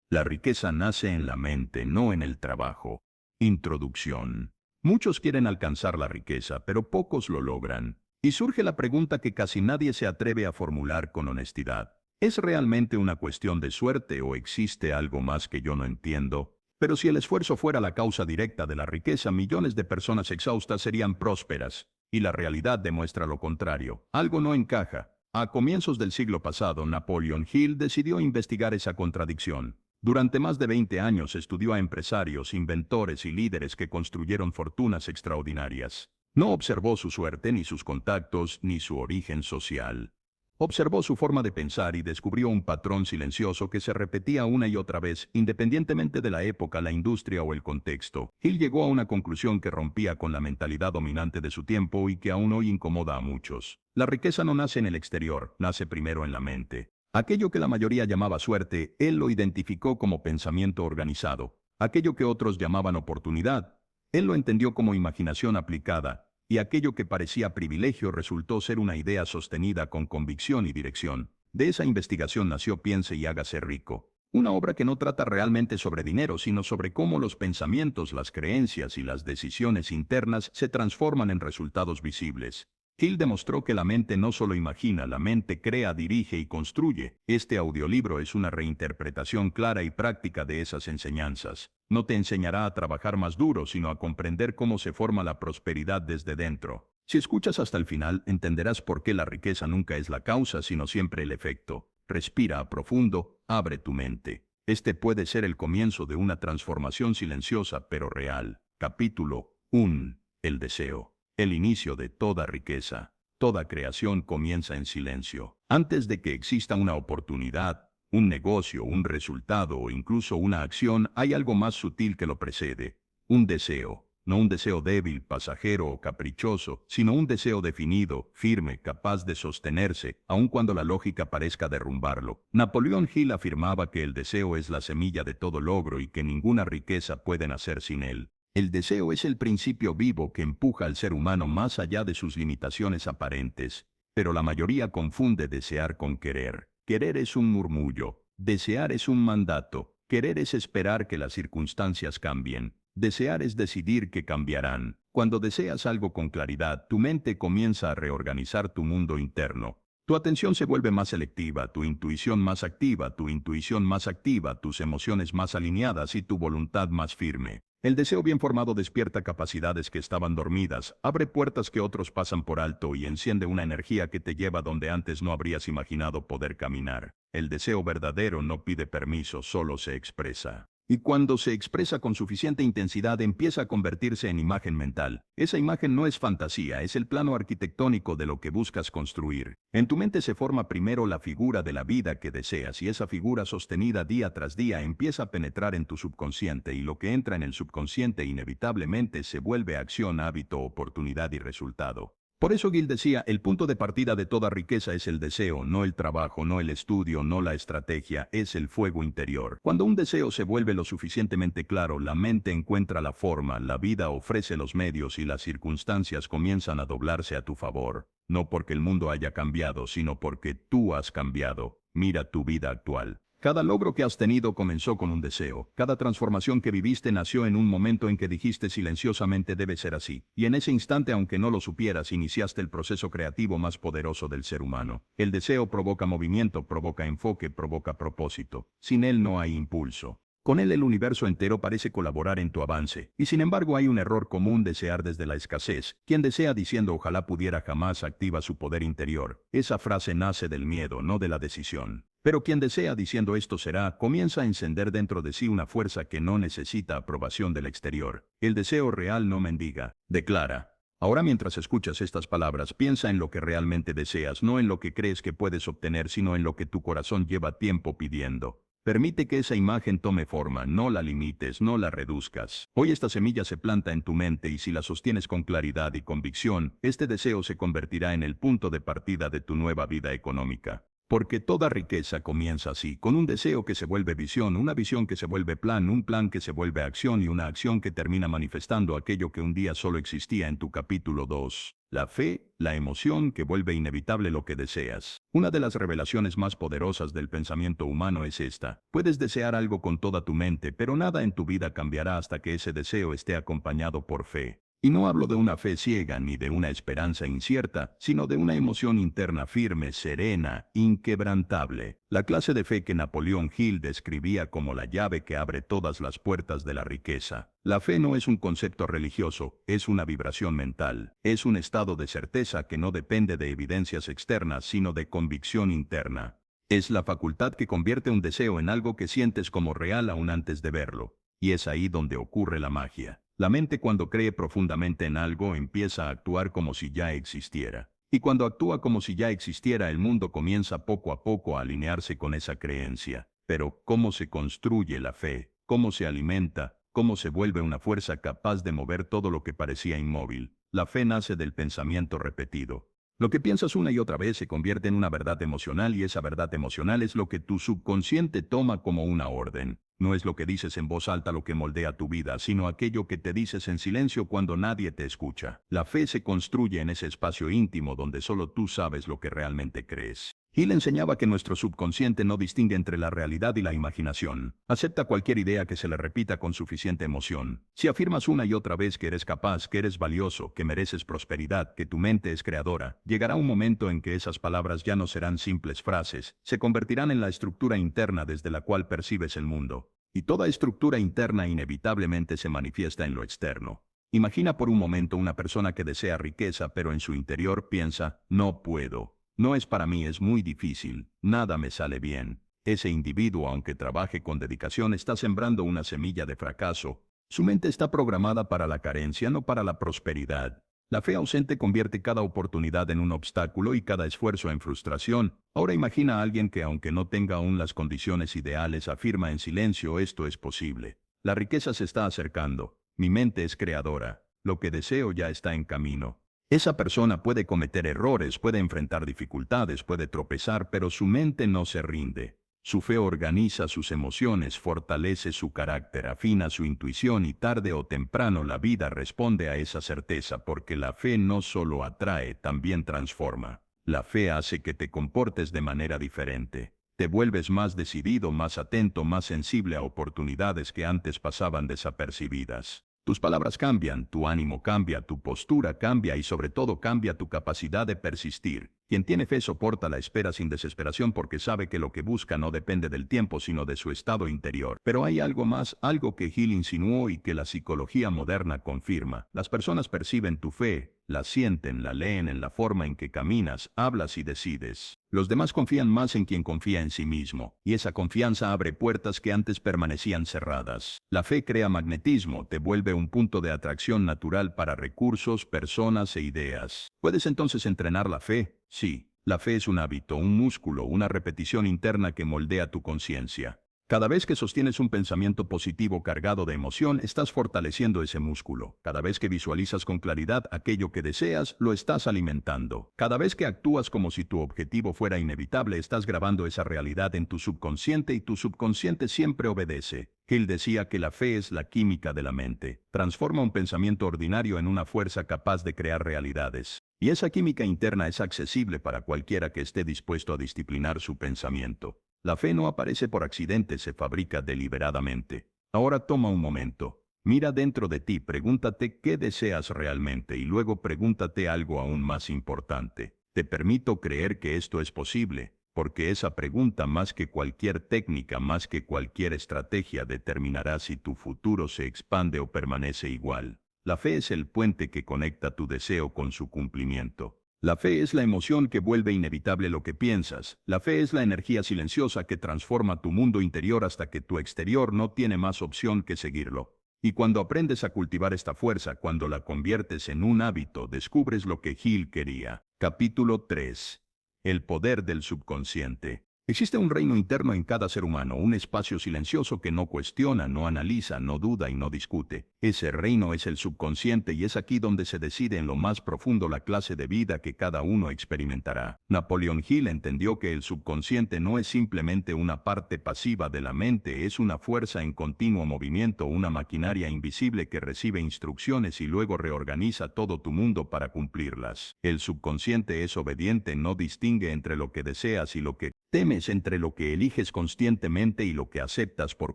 La riqueza nace en la mente, no en el trabajo. Introducción. Muchos quieren alcanzar la riqueza, pero pocos lo logran. Y surge la pregunta que casi nadie se atreve a formular con honestidad. ¿Es realmente una cuestión de suerte o existe algo más que yo no entiendo? Pero si el esfuerzo fuera la causa directa de la riqueza, millones de personas exhaustas serían prósperas. Y la realidad demuestra lo contrario. Algo no encaja. A comienzos del siglo pasado, Napoleon Hill decidió investigar esa contradicción. Durante más de 20 años estudió a empresarios, inventores y líderes que construyeron fortunas extraordinarias. No observó su suerte, ni sus contactos, ni su origen social. Observó su forma de pensar y descubrió un patrón silencioso que se repetía una y otra vez, independientemente de la época, la industria o el contexto. Hill llegó a una conclusión que rompía con la mentalidad dominante de su tiempo y que aún hoy incomoda a muchos. La riqueza no nace en el exterior, nace primero en la mente. Aquello que la mayoría llamaba suerte, él lo identificó como pensamiento organizado. Aquello que otros llamaban oportunidad, él lo entendió como imaginación aplicada. Y aquello que parecía privilegio resultó ser una idea sostenida con convicción y dirección. De esa investigación nació Piense y hágase rico. Una obra que no trata realmente sobre dinero, sino sobre cómo los pensamientos, las creencias y las decisiones internas se transforman en resultados visibles. Hill demostró que la mente no solo imagina, la mente crea, dirige y construye. Este audiolibro es una reinterpretación clara y práctica de esas enseñanzas. No te enseñará a trabajar más duro, sino a comprender cómo se forma la prosperidad desde dentro. Si escuchas hasta el final, entenderás por qué la riqueza nunca es la causa, sino siempre el efecto. Respira a profundo, abre tu mente. Este puede ser el comienzo de una transformación silenciosa pero real. Capítulo 1. El deseo. El inicio de toda riqueza. Toda creación comienza en silencio. Antes de que exista una oportunidad, un negocio, un resultado o incluso una acción, hay algo más sutil que lo precede. Un deseo. No un deseo débil, pasajero o caprichoso, sino un deseo definido, firme, capaz de sostenerse, aun cuando la lógica parezca derrumbarlo. Napoleón Hill afirmaba que el deseo es la semilla de todo logro y que ninguna riqueza puede nacer sin él. El deseo es el principio vivo que empuja al ser humano más allá de sus limitaciones aparentes. Pero la mayoría confunde desear con querer. Querer es un murmullo. Desear es un mandato. Querer es esperar que las circunstancias cambien. Desear es decidir que cambiarán. Cuando deseas algo con claridad, tu mente comienza a reorganizar tu mundo interno. Tu atención se vuelve más selectiva, tu intuición más activa, tus emociones más alineadas y tu voluntad más firme. El deseo bien formado despierta capacidades que estaban dormidas, abre puertas que otros pasan por alto y enciende una energía que te lleva donde antes no habrías imaginado poder caminar. El deseo verdadero no pide permiso, solo se expresa. Y cuando se expresa con suficiente intensidad empieza a convertirse en imagen mental. Esa imagen no es fantasía, es el plano arquitectónico de lo que buscas construir. En tu mente se forma primero la figura de la vida que deseas y esa figura sostenida día tras día empieza a penetrar en tu subconsciente y lo que entra en el subconsciente inevitablemente se vuelve acción, hábito, oportunidad y resultado. Por eso Gill decía, el punto de partida de toda riqueza es el deseo, no el trabajo, no el estudio, no la estrategia, es el fuego interior. Cuando un deseo se vuelve lo suficientemente claro, la mente encuentra la forma, la vida ofrece los medios y las circunstancias comienzan a doblarse a tu favor. No porque el mundo haya cambiado, sino porque tú has cambiado. Mira tu vida actual. Cada logro que has tenido comenzó con un deseo. Cada transformación que viviste nació en un momento en que dijiste silenciosamente debe ser así. Y en ese instante, aunque no lo supieras, iniciaste el proceso creativo más poderoso del ser humano. El deseo provoca movimiento, provoca enfoque, provoca propósito. Sin él no hay impulso. Con él el universo entero parece colaborar en tu avance. Y sin embargo hay un error común: desear desde la escasez. Quien desea diciendo ojalá pudiera jamás activa su poder interior. Esa frase nace del miedo, no de la decisión. Pero quien desea diciendo esto será, comienza a encender dentro de sí una fuerza que no necesita aprobación del exterior. El deseo real no mendiga, declara. Ahora, mientras escuchas estas palabras, piensa en lo que realmente deseas, no en lo que crees que puedes obtener, sino en lo que tu corazón lleva tiempo pidiendo. Permite que esa imagen tome forma, no la limites, no la reduzcas. Hoy esta semilla se planta en tu mente y si la sostienes con claridad y convicción, este deseo se convertirá en el punto de partida de tu nueva vida económica. Porque toda riqueza comienza así, con un deseo que se vuelve visión, una visión que se vuelve plan, un plan que se vuelve acción y una acción que termina manifestando aquello que un día solo existía en tu capítulo 2. La fe, la emoción que vuelve inevitable lo que deseas. Una de las revelaciones más poderosas del pensamiento humano es esta. Puedes desear algo con toda tu mente, pero nada en tu vida cambiará hasta que ese deseo esté acompañado por fe. Y no hablo de una fe ciega ni de una esperanza incierta, sino de una emoción interna firme, serena, inquebrantable. La clase de fe que Napoleón Hill describía como la llave que abre todas las puertas de la riqueza. La fe no es un concepto religioso, es una vibración mental. Es un estado de certeza que no depende de evidencias externas, sino de convicción interna. Es la facultad que convierte un deseo en algo que sientes como real aún antes de verlo. Y es ahí donde ocurre la magia. La mente cuando cree profundamente en algo empieza a actuar como si ya existiera. Y cuando actúa como si ya existiera, el mundo comienza poco a poco a alinearse con esa creencia. Pero, ¿cómo se construye la fe? ¿Cómo se alimenta? ¿Cómo se vuelve una fuerza capaz de mover todo lo que parecía inmóvil? La fe nace del pensamiento repetido. Lo que piensas una y otra vez se convierte en una verdad emocional y esa verdad emocional es lo que tu subconsciente toma como una orden. No es lo que dices en voz alta lo que moldea tu vida, sino aquello que te dices en silencio cuando nadie te escucha. La fe se construye en ese espacio íntimo donde solo tú sabes lo que realmente crees. Hill enseñaba que nuestro subconsciente no distingue entre la realidad y la imaginación. Acepta cualquier idea que se le repita con suficiente emoción. Si afirmas una y otra vez que eres capaz, que eres valioso, que mereces prosperidad, que tu mente es creadora, llegará un momento en que esas palabras ya no serán simples frases, se convertirán en la estructura interna desde la cual percibes el mundo. Y toda estructura interna inevitablemente se manifiesta en lo externo. Imagina por un momento una persona que desea riqueza, pero en su interior piensa, no puedo. No es para mí, es muy difícil, nada me sale bien. Ese individuo, aunque trabaje con dedicación, está sembrando una semilla de fracaso. Su mente está programada para la carencia, no para la prosperidad. La fe ausente convierte cada oportunidad en un obstáculo y cada esfuerzo en frustración. Ahora imagina a alguien que, aunque no tenga aún las condiciones ideales, afirma en silencio: esto es posible. La riqueza se está acercando. Mi mente es creadora. Lo que deseo ya está en camino. Esa persona puede cometer errores, puede enfrentar dificultades, puede tropezar, pero su mente no se rinde. Su fe organiza sus emociones, fortalece su carácter, afina su intuición y tarde o temprano la vida responde a esa certeza porque la fe no solo atrae, también transforma. La fe hace que te comportes de manera diferente. Te vuelves más decidido, más atento, más sensible a oportunidades que antes pasaban desapercibidas. Tus palabras cambian, tu ánimo cambia, tu postura cambia y sobre todo cambia tu capacidad de persistir. Quien tiene fe soporta la espera sin desesperación porque sabe que lo que busca no depende del tiempo sino de su estado interior. Pero hay algo más, algo que Hill insinuó y que la psicología moderna confirma. Las personas perciben tu fe, la sienten, la leen en la forma en que caminas, hablas y decides. Los demás confían más en quien confía en sí mismo, y esa confianza abre puertas que antes permanecían cerradas. La fe crea magnetismo, te vuelve un punto de atracción natural para recursos, personas e ideas. ¿Puedes entonces entrenar la fe? Sí. La fe es un hábito, un músculo, una repetición interna que moldea tu conciencia. Cada vez que sostienes un pensamiento positivo cargado de emoción, estás fortaleciendo ese músculo. Cada vez que visualizas con claridad aquello que deseas, lo estás alimentando. Cada vez que actúas como si tu objetivo fuera inevitable, estás grabando esa realidad en tu subconsciente y tu subconsciente siempre obedece. Hill decía que la fe es la química de la mente. Transforma un pensamiento ordinario en una fuerza capaz de crear realidades. Y esa química interna es accesible para cualquiera que esté dispuesto a disciplinar su pensamiento. La fe no aparece por accidente, se fabrica deliberadamente. Ahora toma un momento. Mira dentro de ti, pregúntate qué deseas realmente y luego pregúntate algo aún más importante. ¿Te permito creer que esto es posible? Porque esa pregunta, más que cualquier técnica, más que cualquier estrategia, determinará si tu futuro se expande o permanece igual. La fe es el puente que conecta tu deseo con su cumplimiento. La fe es la emoción que vuelve inevitable lo que piensas. La fe es la energía silenciosa que transforma tu mundo interior hasta que tu exterior no tiene más opción que seguirlo. Y cuando aprendes a cultivar esta fuerza, cuando la conviertes en un hábito, descubres lo que Hill quería. Capítulo 3. El poder del subconsciente. Existe un reino interno en cada ser humano, un espacio silencioso que no cuestiona, no analiza, no duda y no discute. Ese reino es el subconsciente y es aquí donde se decide en lo más profundo la clase de vida que cada uno experimentará. Napoleon Hill entendió que el subconsciente no es simplemente una parte pasiva de la mente, es una fuerza en continuo movimiento, una maquinaria invisible que recibe instrucciones y luego reorganiza todo tu mundo para cumplirlas. El subconsciente es obediente, no distingue entre lo que deseas y lo que temes, entre lo que eliges conscientemente y lo que aceptas por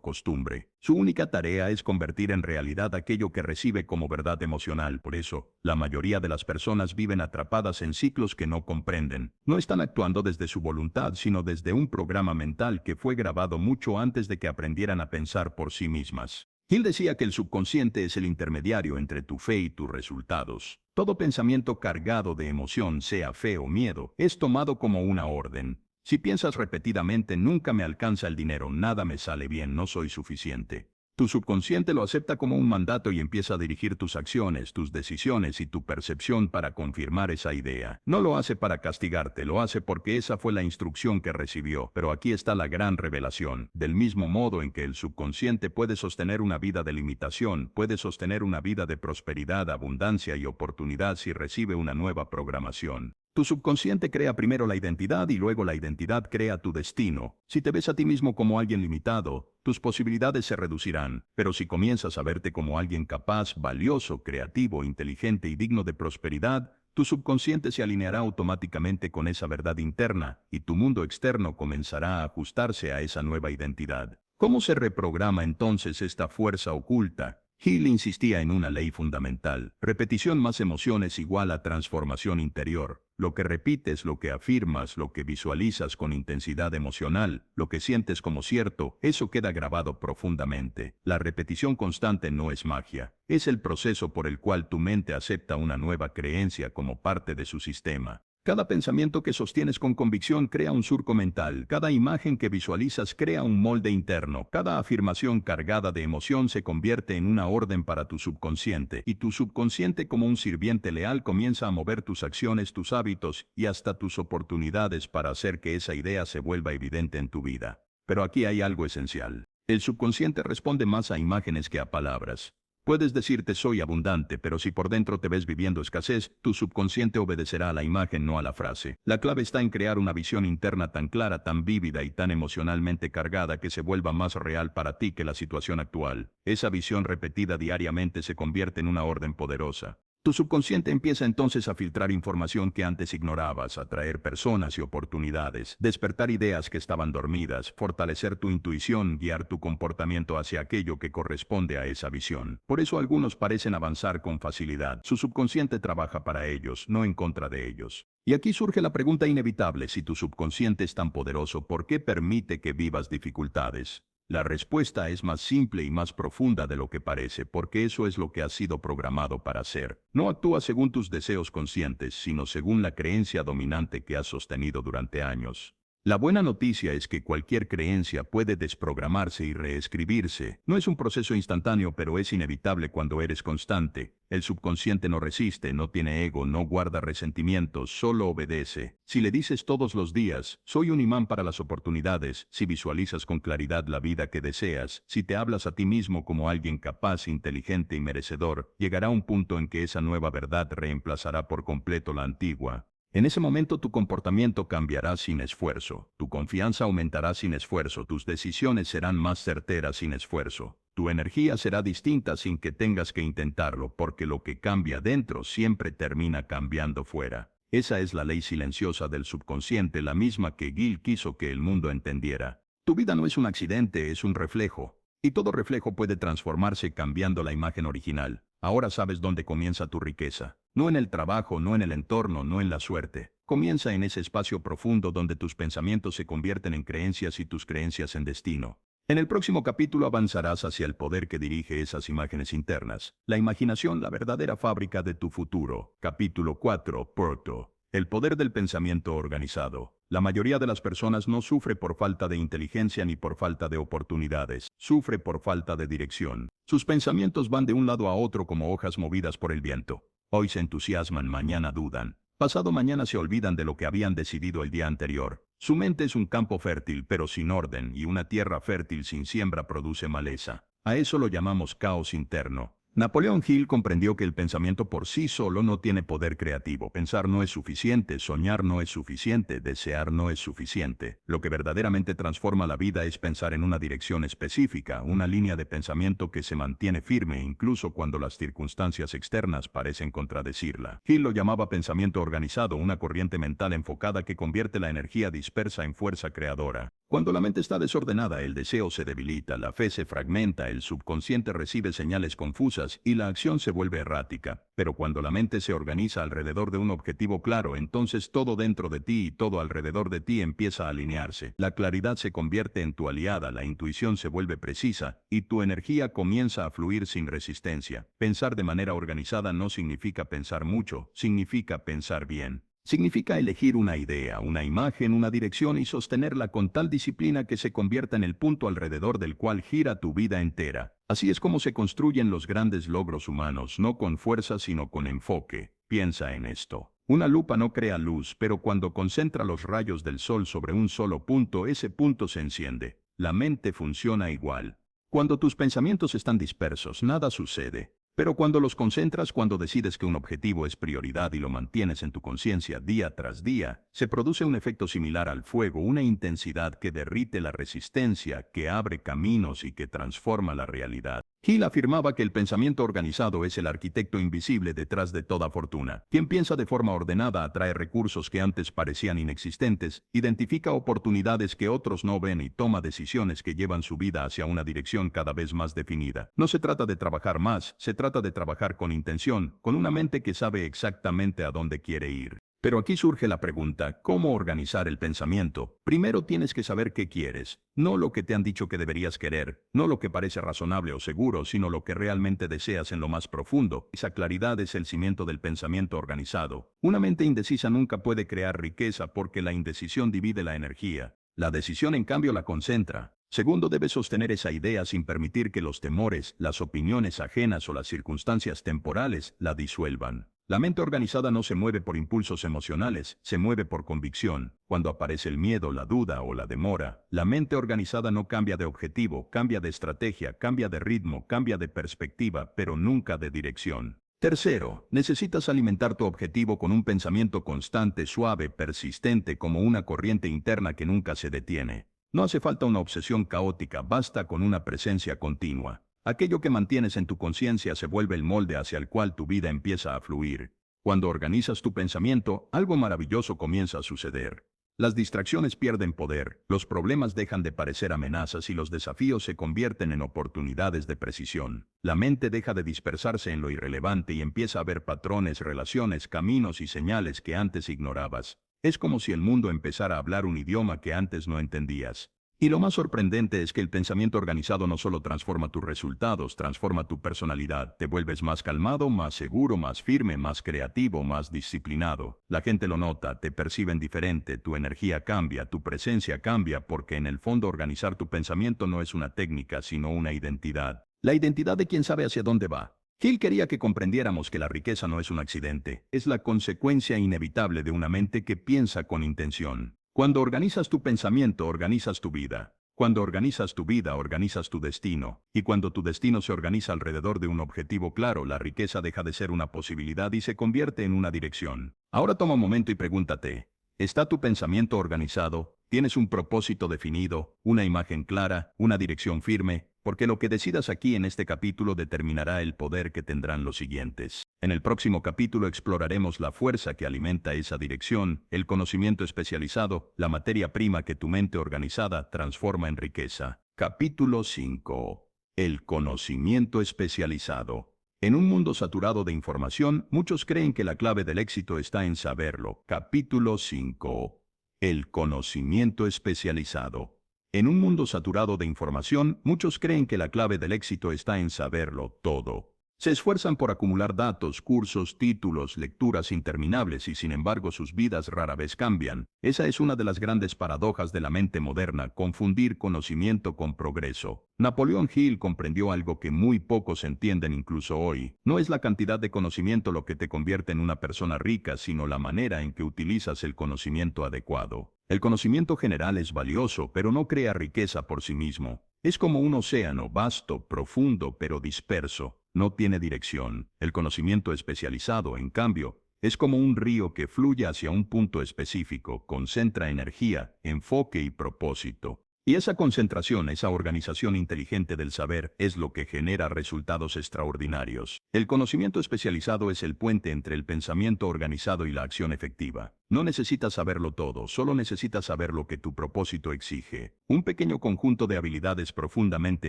costumbre. Su única tarea es convertir en realidad aquello que recibe como verdad emocional. Por eso, la mayoría de las personas viven atrapadas en ciclos que no comprenden. No están actuando desde su voluntad, sino desde un programa mental que fue grabado mucho antes de que aprendieran a pensar por sí mismas. Hill decía que el subconsciente es el intermediario entre tu fe y tus resultados. Todo pensamiento cargado de emoción, sea fe o miedo, es tomado como una orden. Si piensas repetidamente, nunca me alcanza el dinero, nada me sale bien, no soy suficiente. Tu subconsciente lo acepta como un mandato y empieza a dirigir tus acciones, tus decisiones y tu percepción para confirmar esa idea. No lo hace para castigarte, lo hace porque esa fue la instrucción que recibió. Pero aquí está la gran revelación. Del mismo modo en que el subconsciente puede sostener una vida de limitación, puede sostener una vida de prosperidad, abundancia y oportunidad si recibe una nueva programación. Tu subconsciente crea primero la identidad y luego la identidad crea tu destino. Si te ves a ti mismo como alguien limitado, tus posibilidades se reducirán. Pero si comienzas a verte como alguien capaz, valioso, creativo, inteligente y digno de prosperidad, tu subconsciente se alineará automáticamente con esa verdad interna y tu mundo externo comenzará a ajustarse a esa nueva identidad. ¿Cómo se reprograma entonces esta fuerza oculta? Hill insistía en una ley fundamental. Repetición más emoción es igual a transformación interior. Lo que repites, lo que afirmas, lo que visualizas con intensidad emocional, lo que sientes como cierto, eso queda grabado profundamente. La repetición constante no es magia. Es el proceso por el cual tu mente acepta una nueva creencia como parte de su sistema. Cada pensamiento que sostienes con convicción crea un surco mental, cada imagen que visualizas crea un molde interno, cada afirmación cargada de emoción se convierte en una orden para tu subconsciente, y tu subconsciente como un sirviente leal comienza a mover tus acciones, tus hábitos y hasta tus oportunidades para hacer que esa idea se vuelva evidente en tu vida. Pero aquí hay algo esencial. El subconsciente responde más a imágenes que a palabras. Puedes decirte soy abundante, pero si por dentro te ves viviendo escasez, tu subconsciente obedecerá a la imagen, no a la frase. La clave está en crear una visión interna tan clara, tan vívida y tan emocionalmente cargada que se vuelva más real para ti que la situación actual. Esa visión repetida diariamente se convierte en una orden poderosa. Tu subconsciente empieza entonces a filtrar información que antes ignorabas, atraer personas y oportunidades, despertar ideas que estaban dormidas, fortalecer tu intuición, guiar tu comportamiento hacia aquello que corresponde a esa visión. Por eso algunos parecen avanzar con facilidad. Su subconsciente trabaja para ellos, no en contra de ellos. Y aquí surge la pregunta inevitable: si tu subconsciente es tan poderoso, ¿por qué permite que vivas dificultades? La respuesta es más simple y más profunda de lo que parece, porque eso es lo que has sido programado para hacer. No actúas según tus deseos conscientes, sino según la creencia dominante que has sostenido durante años. La buena noticia es que cualquier creencia puede desprogramarse y reescribirse. No es un proceso instantáneo, pero es inevitable cuando eres constante. El subconsciente no resiste, no tiene ego, no guarda resentimientos, solo obedece. Si le dices todos los días, soy un imán para las oportunidades, si visualizas con claridad la vida que deseas, si te hablas a ti mismo como alguien capaz, inteligente y merecedor, llegará un punto en que esa nueva verdad reemplazará por completo la antigua. En ese momento tu comportamiento cambiará sin esfuerzo, tu confianza aumentará sin esfuerzo, tus decisiones serán más certeras sin esfuerzo, tu energía será distinta sin que tengas que intentarlo, porque lo que cambia dentro siempre termina cambiando fuera. Esa es la ley silenciosa del subconsciente, la misma que Gill quiso que el mundo entendiera. Tu vida no es un accidente, es un reflejo. Y todo reflejo puede transformarse cambiando la imagen original. Ahora sabes dónde comienza tu riqueza. No en el trabajo, no en el entorno, no en la suerte. Comienza en ese espacio profundo donde tus pensamientos se convierten en creencias y tus creencias en destino. En el próximo capítulo avanzarás hacia el poder que dirige esas imágenes internas. La imaginación, la verdadera fábrica de tu futuro. Capítulo 4. Porto. El poder del pensamiento organizado. La mayoría de las personas no sufre por falta de inteligencia ni por falta de oportunidades. Sufre por falta de dirección. Sus pensamientos van de un lado a otro como hojas movidas por el viento. Hoy se entusiasman, mañana dudan. Pasado mañana se olvidan de lo que habían decidido el día anterior. Su mente es un campo fértil pero sin orden, y una tierra fértil sin siembra produce maleza. A eso lo llamamos caos interno. Napoleón Hill comprendió que el pensamiento por sí solo no tiene poder creativo. Pensar no es suficiente, soñar no es suficiente, desear no es suficiente. Lo que verdaderamente transforma la vida es pensar en una dirección específica, una línea de pensamiento que se mantiene firme incluso cuando las circunstancias externas parecen contradecirla. Hill lo llamaba pensamiento organizado, una corriente mental enfocada que convierte la energía dispersa en fuerza creadora. Cuando la mente está desordenada, el deseo se debilita, la fe se fragmenta, el subconsciente recibe señales confusas y la acción se vuelve errática. Pero cuando la mente se organiza alrededor de un objetivo claro, entonces todo dentro de ti y todo alrededor de ti empieza a alinearse. La claridad se convierte en tu aliada, la intuición se vuelve precisa y tu energía comienza a fluir sin resistencia. Pensar de manera organizada no significa pensar mucho, significa pensar bien. Significa elegir una idea, una imagen, una dirección y sostenerla con tal disciplina que se convierta en el punto alrededor del cual gira tu vida entera. Así es como se construyen los grandes logros humanos, no con fuerza sino con enfoque. Piensa en esto. Una lupa no crea luz, pero cuando concentra los rayos del sol sobre un solo punto, ese punto se enciende. La mente funciona igual. Cuando tus pensamientos están dispersos, nada sucede. Pero cuando los concentras, cuando decides que un objetivo es prioridad y lo mantienes en tu conciencia día tras día, se produce un efecto similar al fuego, una intensidad que derrite la resistencia, que abre caminos y que transforma la realidad. Hill afirmaba que el pensamiento organizado es el arquitecto invisible detrás de toda fortuna. Quien piensa de forma ordenada atrae recursos que antes parecían inexistentes, identifica oportunidades que otros no ven y toma decisiones que llevan su vida hacia una dirección cada vez más definida. No se trata de trabajar más, se trata de trabajar con intención, con una mente que sabe exactamente a dónde quiere ir. Pero aquí surge la pregunta, ¿cómo organizar el pensamiento? Primero tienes que saber qué quieres, no lo que te han dicho que deberías querer, no lo que parece razonable o seguro, sino lo que realmente deseas en lo más profundo. Esa claridad es el cimiento del pensamiento organizado. Una mente indecisa nunca puede crear riqueza porque la indecisión divide la energía. La decisión, en cambio, la concentra. Segundo, debes sostener esa idea sin permitir que los temores, las opiniones ajenas o las circunstancias temporales la disuelvan. La mente organizada no se mueve por impulsos emocionales, se mueve por convicción. Cuando aparece el miedo, la duda o la demora, la mente organizada no cambia de objetivo, cambia de estrategia, cambia de ritmo, cambia de perspectiva, pero nunca de dirección. Tercero, necesitas alimentar tu objetivo con un pensamiento constante, suave, persistente, como una corriente interna que nunca se detiene. No hace falta una obsesión caótica, basta con una presencia continua. Aquello que mantienes en tu conciencia se vuelve el molde hacia el cual tu vida empieza a fluir. Cuando organizas tu pensamiento, algo maravilloso comienza a suceder. Las distracciones pierden poder, los problemas dejan de parecer amenazas y los desafíos se convierten en oportunidades de precisión. La mente deja de dispersarse en lo irrelevante y empieza a ver patrones, relaciones, caminos y señales que antes ignorabas. Es como si el mundo empezara a hablar un idioma que antes no entendías. Y lo más sorprendente es que el pensamiento organizado no solo transforma tus resultados, transforma tu personalidad. Te vuelves más calmado, más seguro, más firme, más creativo, más disciplinado. La gente lo nota, te perciben diferente, tu energía cambia, tu presencia cambia, porque en el fondo organizar tu pensamiento no es una técnica, sino una identidad. La identidad de quien sabe hacia dónde va. Hill quería que comprendiéramos que la riqueza no es un accidente, es la consecuencia inevitable de una mente que piensa con intención. Cuando organizas tu pensamiento, organizas tu vida. Cuando organizas tu vida, organizas tu destino. Y cuando tu destino se organiza alrededor de un objetivo claro, la riqueza deja de ser una posibilidad y se convierte en una dirección. Ahora toma un momento y pregúntate, ¿está tu pensamiento organizado? ¿Tienes un propósito definido, una imagen clara, una dirección firme? Porque lo que decidas aquí en este capítulo determinará el poder que tendrán los siguientes. En el próximo capítulo exploraremos la fuerza que alimenta esa dirección, el conocimiento especializado, la materia prima que tu mente organizada transforma en riqueza. Capítulo 5. El conocimiento especializado. En un mundo saturado de información, muchos creen que la clave del éxito está en saberlo. Capítulo 5. El conocimiento especializado. En un mundo saturado de información, muchos creen que la clave del éxito está en saberlo todo. Se esfuerzan por acumular datos, cursos, títulos, lecturas interminables y sin embargo sus vidas rara vez cambian. Esa es una de las grandes paradojas de la mente moderna, confundir conocimiento con progreso. Napoleón Hill comprendió algo que muy pocos entienden incluso hoy. No es la cantidad de conocimiento lo que te convierte en una persona rica, sino la manera en que utilizas el conocimiento adecuado. El conocimiento general es valioso, pero no crea riqueza por sí mismo. Es como un océano vasto, profundo, pero disperso. No tiene dirección. El conocimiento especializado, en cambio, es como un río que fluye hacia un punto específico, concentra energía, enfoque y propósito. Y esa concentración, esa organización inteligente del saber, es lo que genera resultados extraordinarios. El conocimiento especializado es el puente entre el pensamiento organizado y la acción efectiva. No necesitas saberlo todo, solo necesitas saber lo que tu propósito exige. Un pequeño conjunto de habilidades profundamente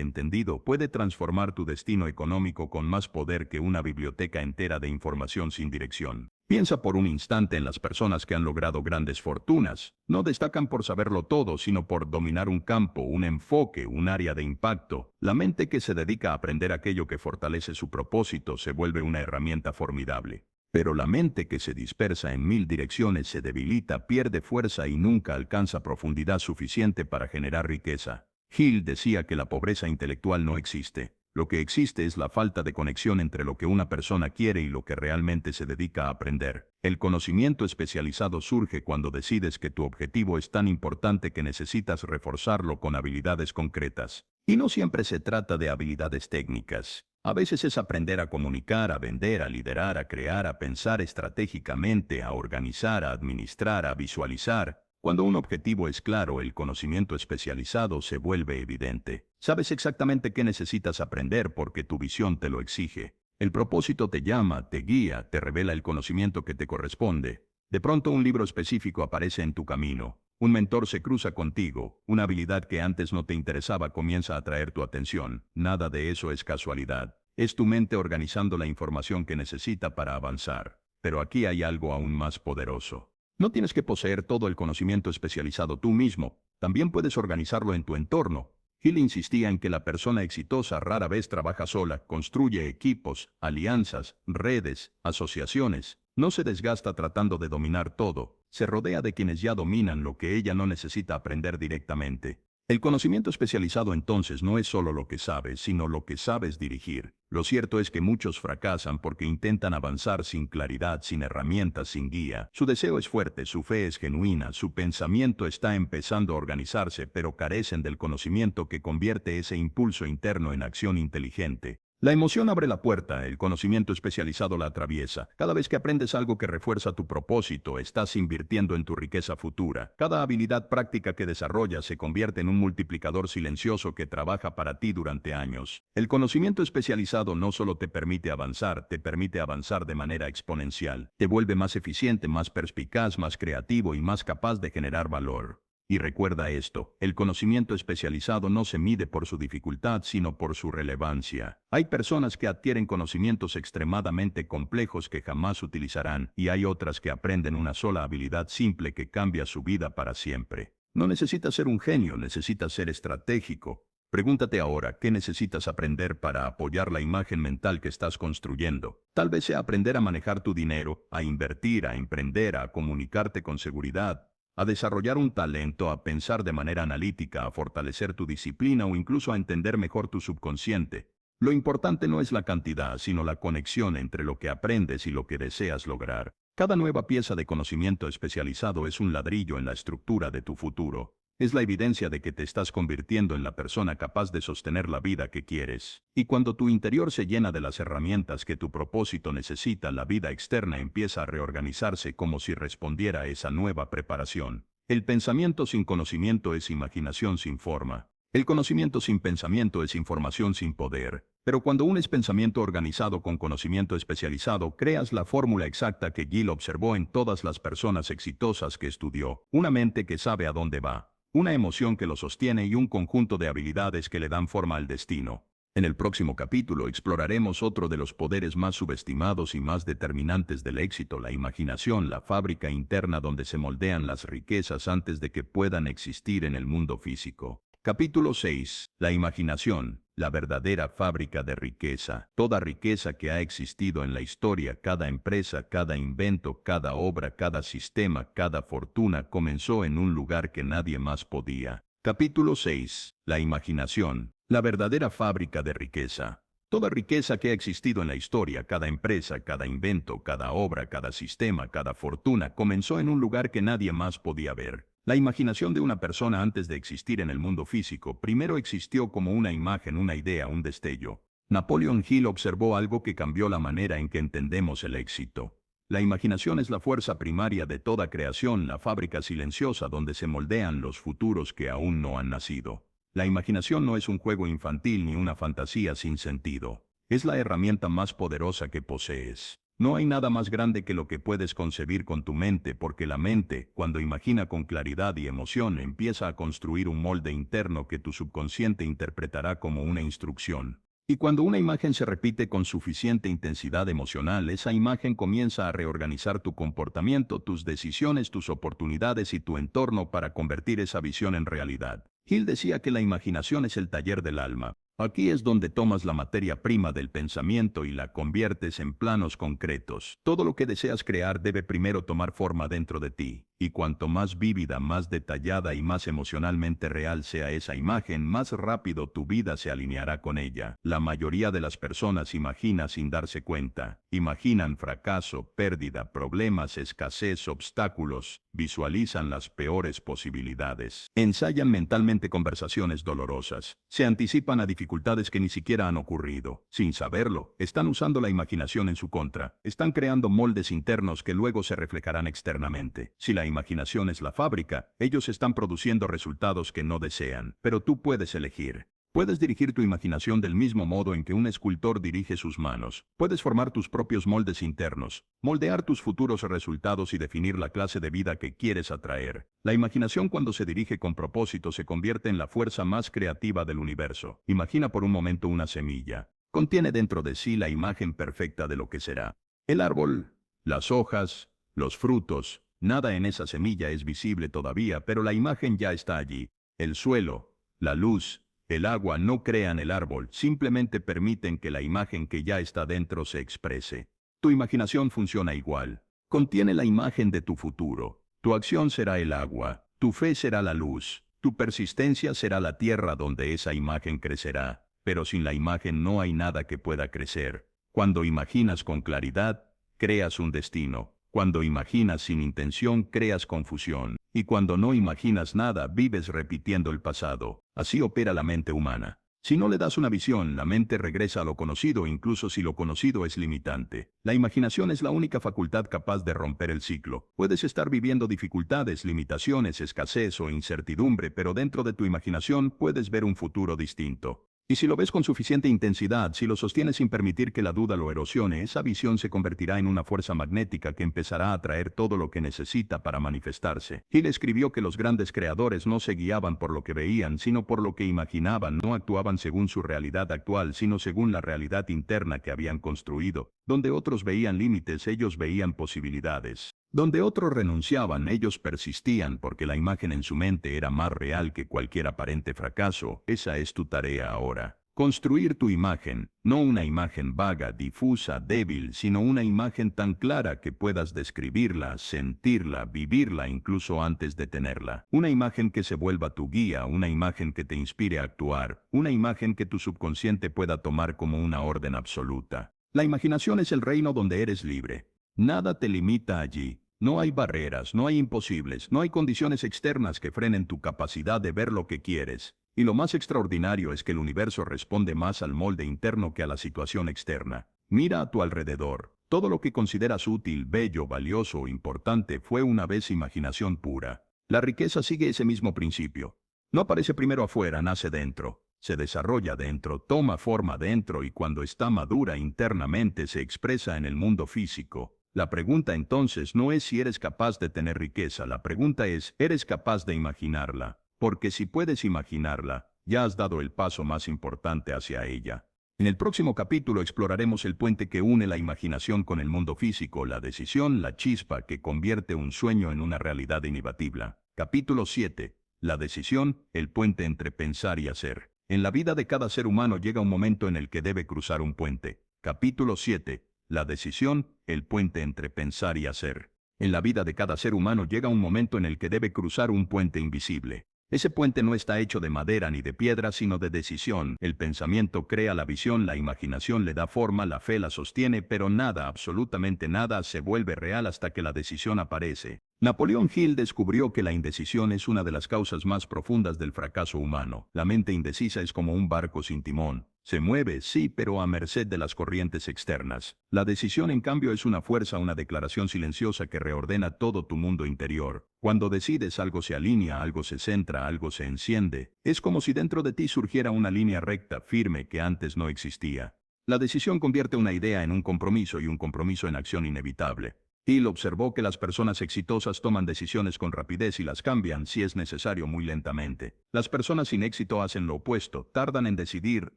entendido puede transformar tu destino económico con más poder que una biblioteca entera de información sin dirección. Piensa por un instante en las personas que han logrado grandes fortunas. No destacan por saberlo todo, sino por dominar un campo, un enfoque, un área de impacto. La mente que se dedica a aprender aquello que fortalece su propósito se vuelve una herramienta formidable. Pero la mente que se dispersa en mil direcciones se debilita, pierde fuerza y nunca alcanza profundidad suficiente para generar riqueza. Hill decía que la pobreza intelectual no existe. Lo que existe es la falta de conexión entre lo que una persona quiere y lo que realmente se dedica a aprender. El conocimiento especializado surge cuando decides que tu objetivo es tan importante que necesitas reforzarlo con habilidades concretas. Y no siempre se trata de habilidades técnicas. A veces es aprender a comunicar, a vender, a liderar, a crear, a pensar estratégicamente, a organizar, a administrar, a visualizar. Cuando un objetivo es claro, el conocimiento especializado se vuelve evidente. Sabes exactamente qué necesitas aprender porque tu visión te lo exige. El propósito te llama, te guía, te revela el conocimiento que te corresponde. De pronto un libro específico aparece en tu camino. Un mentor se cruza contigo. Una habilidad que antes no te interesaba comienza a atraer tu atención. Nada de eso es casualidad. Es tu mente organizando la información que necesita para avanzar. Pero aquí hay algo aún más poderoso. No tienes que poseer todo el conocimiento especializado tú mismo, también puedes organizarlo en tu entorno. Hill insistía en que la persona exitosa rara vez trabaja sola, construye equipos, alianzas, redes, asociaciones. No se desgasta tratando de dominar todo, se rodea de quienes ya dominan lo que ella no necesita aprender directamente. El conocimiento especializado entonces no es solo lo que sabes, sino lo que sabes dirigir. Lo cierto es que muchos fracasan porque intentan avanzar sin claridad, sin herramientas, sin guía. Su deseo es fuerte, su fe es genuina, su pensamiento está empezando a organizarse, pero carecen del conocimiento que convierte ese impulso interno en acción inteligente. La emoción abre la puerta, el conocimiento especializado la atraviesa. Cada vez que aprendes algo que refuerza tu propósito, estás invirtiendo en tu riqueza futura. Cada habilidad práctica que desarrollas se convierte en un multiplicador silencioso que trabaja para ti durante años. El conocimiento especializado no solo te permite avanzar de manera exponencial. Te vuelve más eficiente, más perspicaz, más creativo y más capaz de generar valor. Y recuerda esto, el conocimiento especializado no se mide por su dificultad, sino por su relevancia. Hay personas que adquieren conocimientos extremadamente complejos que jamás utilizarán, y hay otras que aprenden una sola habilidad simple que cambia su vida para siempre. No necesitas ser un genio, necesitas ser estratégico. Pregúntate ahora, ¿qué necesitas aprender para apoyar la imagen mental que estás construyendo? Tal vez sea aprender a manejar tu dinero, a invertir, a emprender, a comunicarte con seguridad, a desarrollar un talento, a pensar de manera analítica, a fortalecer tu disciplina o incluso a entender mejor tu subconsciente. Lo importante no es la cantidad, sino la conexión entre lo que aprendes y lo que deseas lograr. Cada nueva pieza de conocimiento especializado es un ladrillo en la estructura de tu futuro. Es la evidencia de que te estás convirtiendo en la persona capaz de sostener la vida que quieres. Y cuando tu interior se llena de las herramientas que tu propósito necesita, la vida externa empieza a reorganizarse como si respondiera a esa nueva preparación. El pensamiento sin conocimiento es imaginación sin forma. El conocimiento sin pensamiento es información sin poder. Pero cuando unes pensamiento organizado con conocimiento especializado, creas la fórmula exacta que Gill observó en todas las personas exitosas que estudió. Una mente que sabe a dónde va, una emoción que lo sostiene y un conjunto de habilidades que le dan forma al destino. En el próximo capítulo exploraremos otro de los poderes más subestimados y más determinantes del éxito, la imaginación, la fábrica interna donde se moldean las riquezas antes de que puedan existir en el mundo físico. Capítulo 6. La imaginación. la verdadera fábrica de riqueza. Toda riqueza que ha existido en la historia, cada empresa, cada invento, cada obra, cada sistema, cada fortuna, comenzó en un lugar que nadie más podía. Capítulo 6. La imaginación, la verdadera fábrica de riqueza. Toda riqueza que ha existido en la historia, cada empresa, cada invento, cada obra, cada sistema, cada fortuna, comenzó en un lugar que nadie más podía ver. La imaginación de una persona antes de existir en el mundo físico, primero existió como una imagen, una idea, un destello. Napoleon Hill observó algo que cambió la manera en que entendemos el éxito. La imaginación es la fuerza primaria de toda creación, la fábrica silenciosa donde se moldean los futuros que aún no han nacido. La imaginación no es un juego infantil ni una fantasía sin sentido. Es la herramienta más poderosa que posees. No hay nada más grande que lo que puedes concebir con tu mente, porque la mente, cuando imagina con claridad y emoción, empieza a construir un molde interno que tu subconsciente interpretará como una instrucción. Y cuando una imagen se repite con suficiente intensidad emocional, esa imagen comienza a reorganizar tu comportamiento, tus decisiones, tus oportunidades y tu entorno para convertir esa visión en realidad. Hill decía que la imaginación es el taller del alma. Aquí es donde tomas la materia prima del pensamiento y la conviertes en planos concretos. Todo lo que deseas crear debe primero tomar forma dentro de ti, y cuanto más vívida, más detallada y más emocionalmente real sea esa imagen, más rápido tu vida se alineará con ella. La mayoría de las personas imagina sin darse cuenta. Imaginan fracaso, pérdida, problemas, escasez, obstáculos. Visualizan las peores posibilidades. Ensayan mentalmente conversaciones dolorosas. Se anticipan a dificultades que ni siquiera han ocurrido. Sin saberlo, están usando la imaginación en su contra. Están creando moldes internos que luego se reflejarán externamente. Si la imaginación es la fábrica, ellos están produciendo resultados que no desean. Pero tú puedes elegir. Puedes dirigir tu imaginación del mismo modo en que un escultor dirige sus manos. Puedes formar tus propios moldes internos, moldear tus futuros resultados y definir la clase de vida que quieres atraer. La imaginación, cuando se dirige con propósito, se convierte en la fuerza más creativa del universo. Imagina por un momento una semilla. Contiene dentro de sí la imagen perfecta de lo que será. El árbol, las hojas, los frutos. Nada en esa semilla es visible todavía, pero la imagen ya está allí. El suelo, la luz, el agua no crean el árbol, simplemente permiten que la imagen que ya está dentro se exprese. Tu imaginación funciona igual. Contiene la imagen de tu futuro. Tu acción será el agua, tu fe será la luz, tu persistencia será la tierra donde esa imagen crecerá. Pero sin la imagen no hay nada que pueda crecer. Cuando imaginas con claridad, creas un destino. Cuando imaginas sin intención, creas confusión. Y cuando no imaginas nada, vives repitiendo el pasado. Así opera la mente humana. Si no le das una visión, la mente regresa a lo conocido, incluso si lo conocido es limitante. La imaginación es la única facultad capaz de romper el ciclo. Puedes estar viviendo dificultades, limitaciones, escasez o incertidumbre, pero dentro de tu imaginación puedes ver un futuro distinto. Y si lo ves con suficiente intensidad, si lo sostienes sin permitir que la duda lo erosione, esa visión se convertirá en una fuerza magnética que empezará a atraer todo lo que necesita para manifestarse. Hill escribió que los grandes creadores no se guiaban por lo que veían, sino por lo que imaginaban. No actuaban según su realidad actual, sino según la realidad interna que habían construido. Donde otros veían límites, ellos veían posibilidades. Donde otros renunciaban, ellos persistían porque la imagen en su mente era más real que cualquier aparente fracaso. Esa es tu tarea ahora. Construir tu imagen, no una imagen vaga, difusa, débil, sino una imagen tan clara que puedas describirla, sentirla, vivirla incluso antes de tenerla. Una imagen que se vuelva tu guía, una imagen que te inspire a actuar, una imagen que tu subconsciente pueda tomar como una orden absoluta. La imaginación es el reino donde eres libre. Nada te limita allí. No hay barreras, no hay imposibles, no hay condiciones externas que frenen tu capacidad de ver lo que quieres. Y lo más extraordinario es que el universo responde más al molde interno que a la situación externa. Mira a tu alrededor. Todo lo que consideras útil, bello, valioso o importante fue una vez imaginación pura. La riqueza sigue ese mismo principio. No aparece primero afuera, nace dentro. Se desarrolla dentro, toma forma dentro y cuando está madura internamente se expresa en el mundo físico. La pregunta entonces no es si eres capaz de tener riqueza, la pregunta es, ¿eres capaz de imaginarla? Porque si puedes imaginarla, ya has dado el paso más importante hacia ella. En el próximo capítulo exploraremos el puente que une la imaginación con el mundo físico, la decisión, la chispa que convierte un sueño en una realidad inevitable. Capítulo 7. La decisión, el puente entre pensar y hacer. En la vida de cada ser humano llega un momento en el que debe cruzar un puente. Capítulo 7. La decisión, el puente entre pensar y hacer. En la vida de cada ser humano llega un momento en el que debe cruzar un puente invisible. Ese puente no está hecho de madera ni de piedra, sino de decisión. El pensamiento crea la visión, la imaginación le da forma, la fe la sostiene, pero nada, absolutamente nada, se vuelve real hasta que la decisión aparece. Napoleón Hill descubrió que la indecisión es una de las causas más profundas del fracaso humano. La mente indecisa es como un barco sin timón. Se mueve, sí, pero a merced de las corrientes externas. La decisión, en cambio, es una fuerza, una declaración silenciosa que reordena todo tu mundo interior. Cuando decides, algo se alinea, algo se centra, algo se enciende. Es como si dentro de ti surgiera una línea recta, firme, que antes no existía. La decisión convierte una idea en un compromiso y un compromiso en acción inevitable. Hill observó que las personas exitosas toman decisiones con rapidez y las cambian, si es necesario, muy lentamente. Las personas sin éxito hacen lo opuesto, tardan en decidir,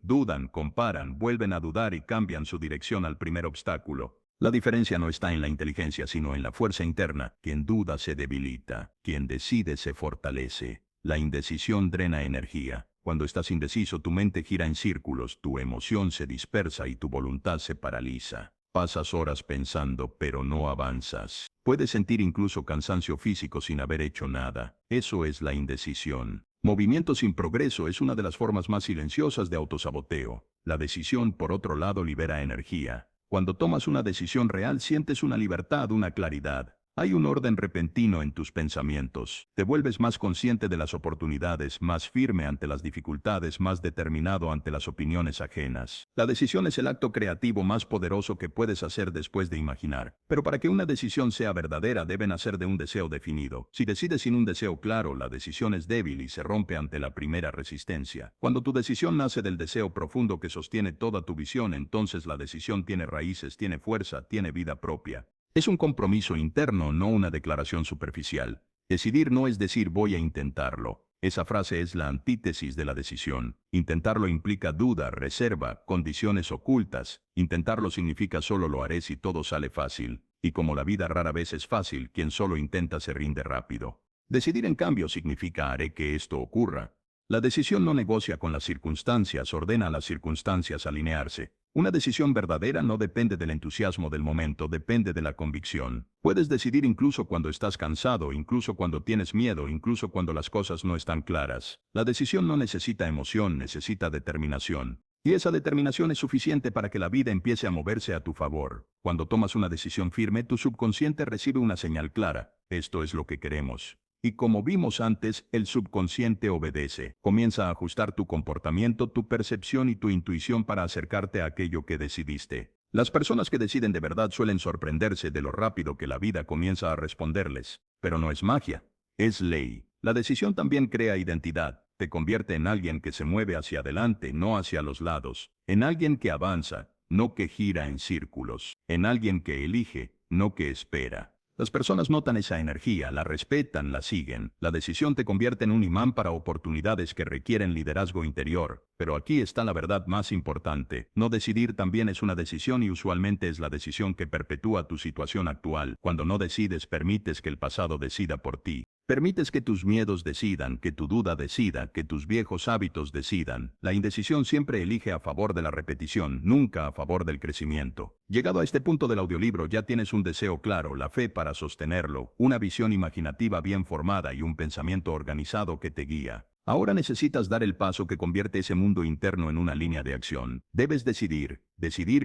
dudan, comparan, vuelven a dudar y cambian su dirección al primer obstáculo. La diferencia no está en la inteligencia, sino en la fuerza interna. Quien duda se debilita, quien decide se fortalece. La indecisión drena energía. Cuando estás indeciso, tu mente gira en círculos, tu emoción se dispersa y tu voluntad se paraliza. Pasas horas pensando, pero no avanzas. Puedes sentir incluso cansancio físico sin haber hecho nada. Eso es la indecisión. Movimiento sin progreso es una de las formas más silenciosas de autosaboteo. La decisión, por otro lado, libera energía. Cuando tomas una decisión real, sientes una libertad, una claridad. Hay un orden repentino en tus pensamientos. Te vuelves más consciente de las oportunidades, más firme ante las dificultades, más determinado ante las opiniones ajenas. La decisión es el acto creativo más poderoso que puedes hacer después de imaginar. Pero para que una decisión sea verdadera, debe nacer de un deseo definido. Si decides sin un deseo claro, la decisión es débil y se rompe ante la primera resistencia. Cuando tu decisión nace del deseo profundo que sostiene toda tu visión, entonces la decisión tiene raíces, tiene fuerza, tiene vida propia. Es un compromiso interno, no una declaración superficial. Decidir no es decir voy a intentarlo. Esa frase es la antítesis de la decisión. Intentarlo implica duda, reserva, condiciones ocultas. Intentarlo significa solo lo haré si todo sale fácil. Y como la vida rara vez es fácil, quien solo intenta se rinde rápido. Decidir, en cambio, significa haré que esto ocurra. La decisión no negocia con las circunstancias, ordena a las circunstancias alinearse. Una decisión verdadera no depende del entusiasmo del momento, depende de la convicción. Puedes decidir incluso cuando estás cansado, incluso cuando tienes miedo, incluso cuando las cosas no están claras. La decisión no necesita emoción, necesita determinación. Y esa determinación es suficiente para que la vida empiece a moverse a tu favor. Cuando tomas una decisión firme, tu subconsciente recibe una señal clara. Esto es lo que queremos. Y como vimos antes, el subconsciente obedece. Comienza a ajustar tu comportamiento, tu percepción y tu intuición para acercarte a aquello que decidiste. Las personas que deciden de verdad suelen sorprenderse de lo rápido que la vida comienza a responderles. Pero no es magia, es ley. La decisión también crea identidad. Te convierte en alguien que se mueve hacia adelante, no hacia los lados. En alguien que avanza, no que gira en círculos. En alguien que elige, no que espera. Las personas notan esa energía, la respetan, la siguen. La decisión te convierte en un imán para oportunidades que requieren liderazgo interior. Pero aquí está la verdad más importante. No decidir también es una decisión y usualmente es la decisión que perpetúa tu situación actual. Cuando no decides, permites que el pasado decida por ti. Permites que tus miedos decidan, que tu duda decida, que tus viejos hábitos decidan. La indecisión siempre elige a favor de la repetición, nunca a favor del crecimiento. Llegado a este punto del audiolibro ya tienes un deseo claro, la fe para sostenerlo, una visión imaginativa bien formada y un pensamiento organizado que te guía. Ahora necesitas dar el paso que convierte ese mundo interno en una línea de acción. Debes decidir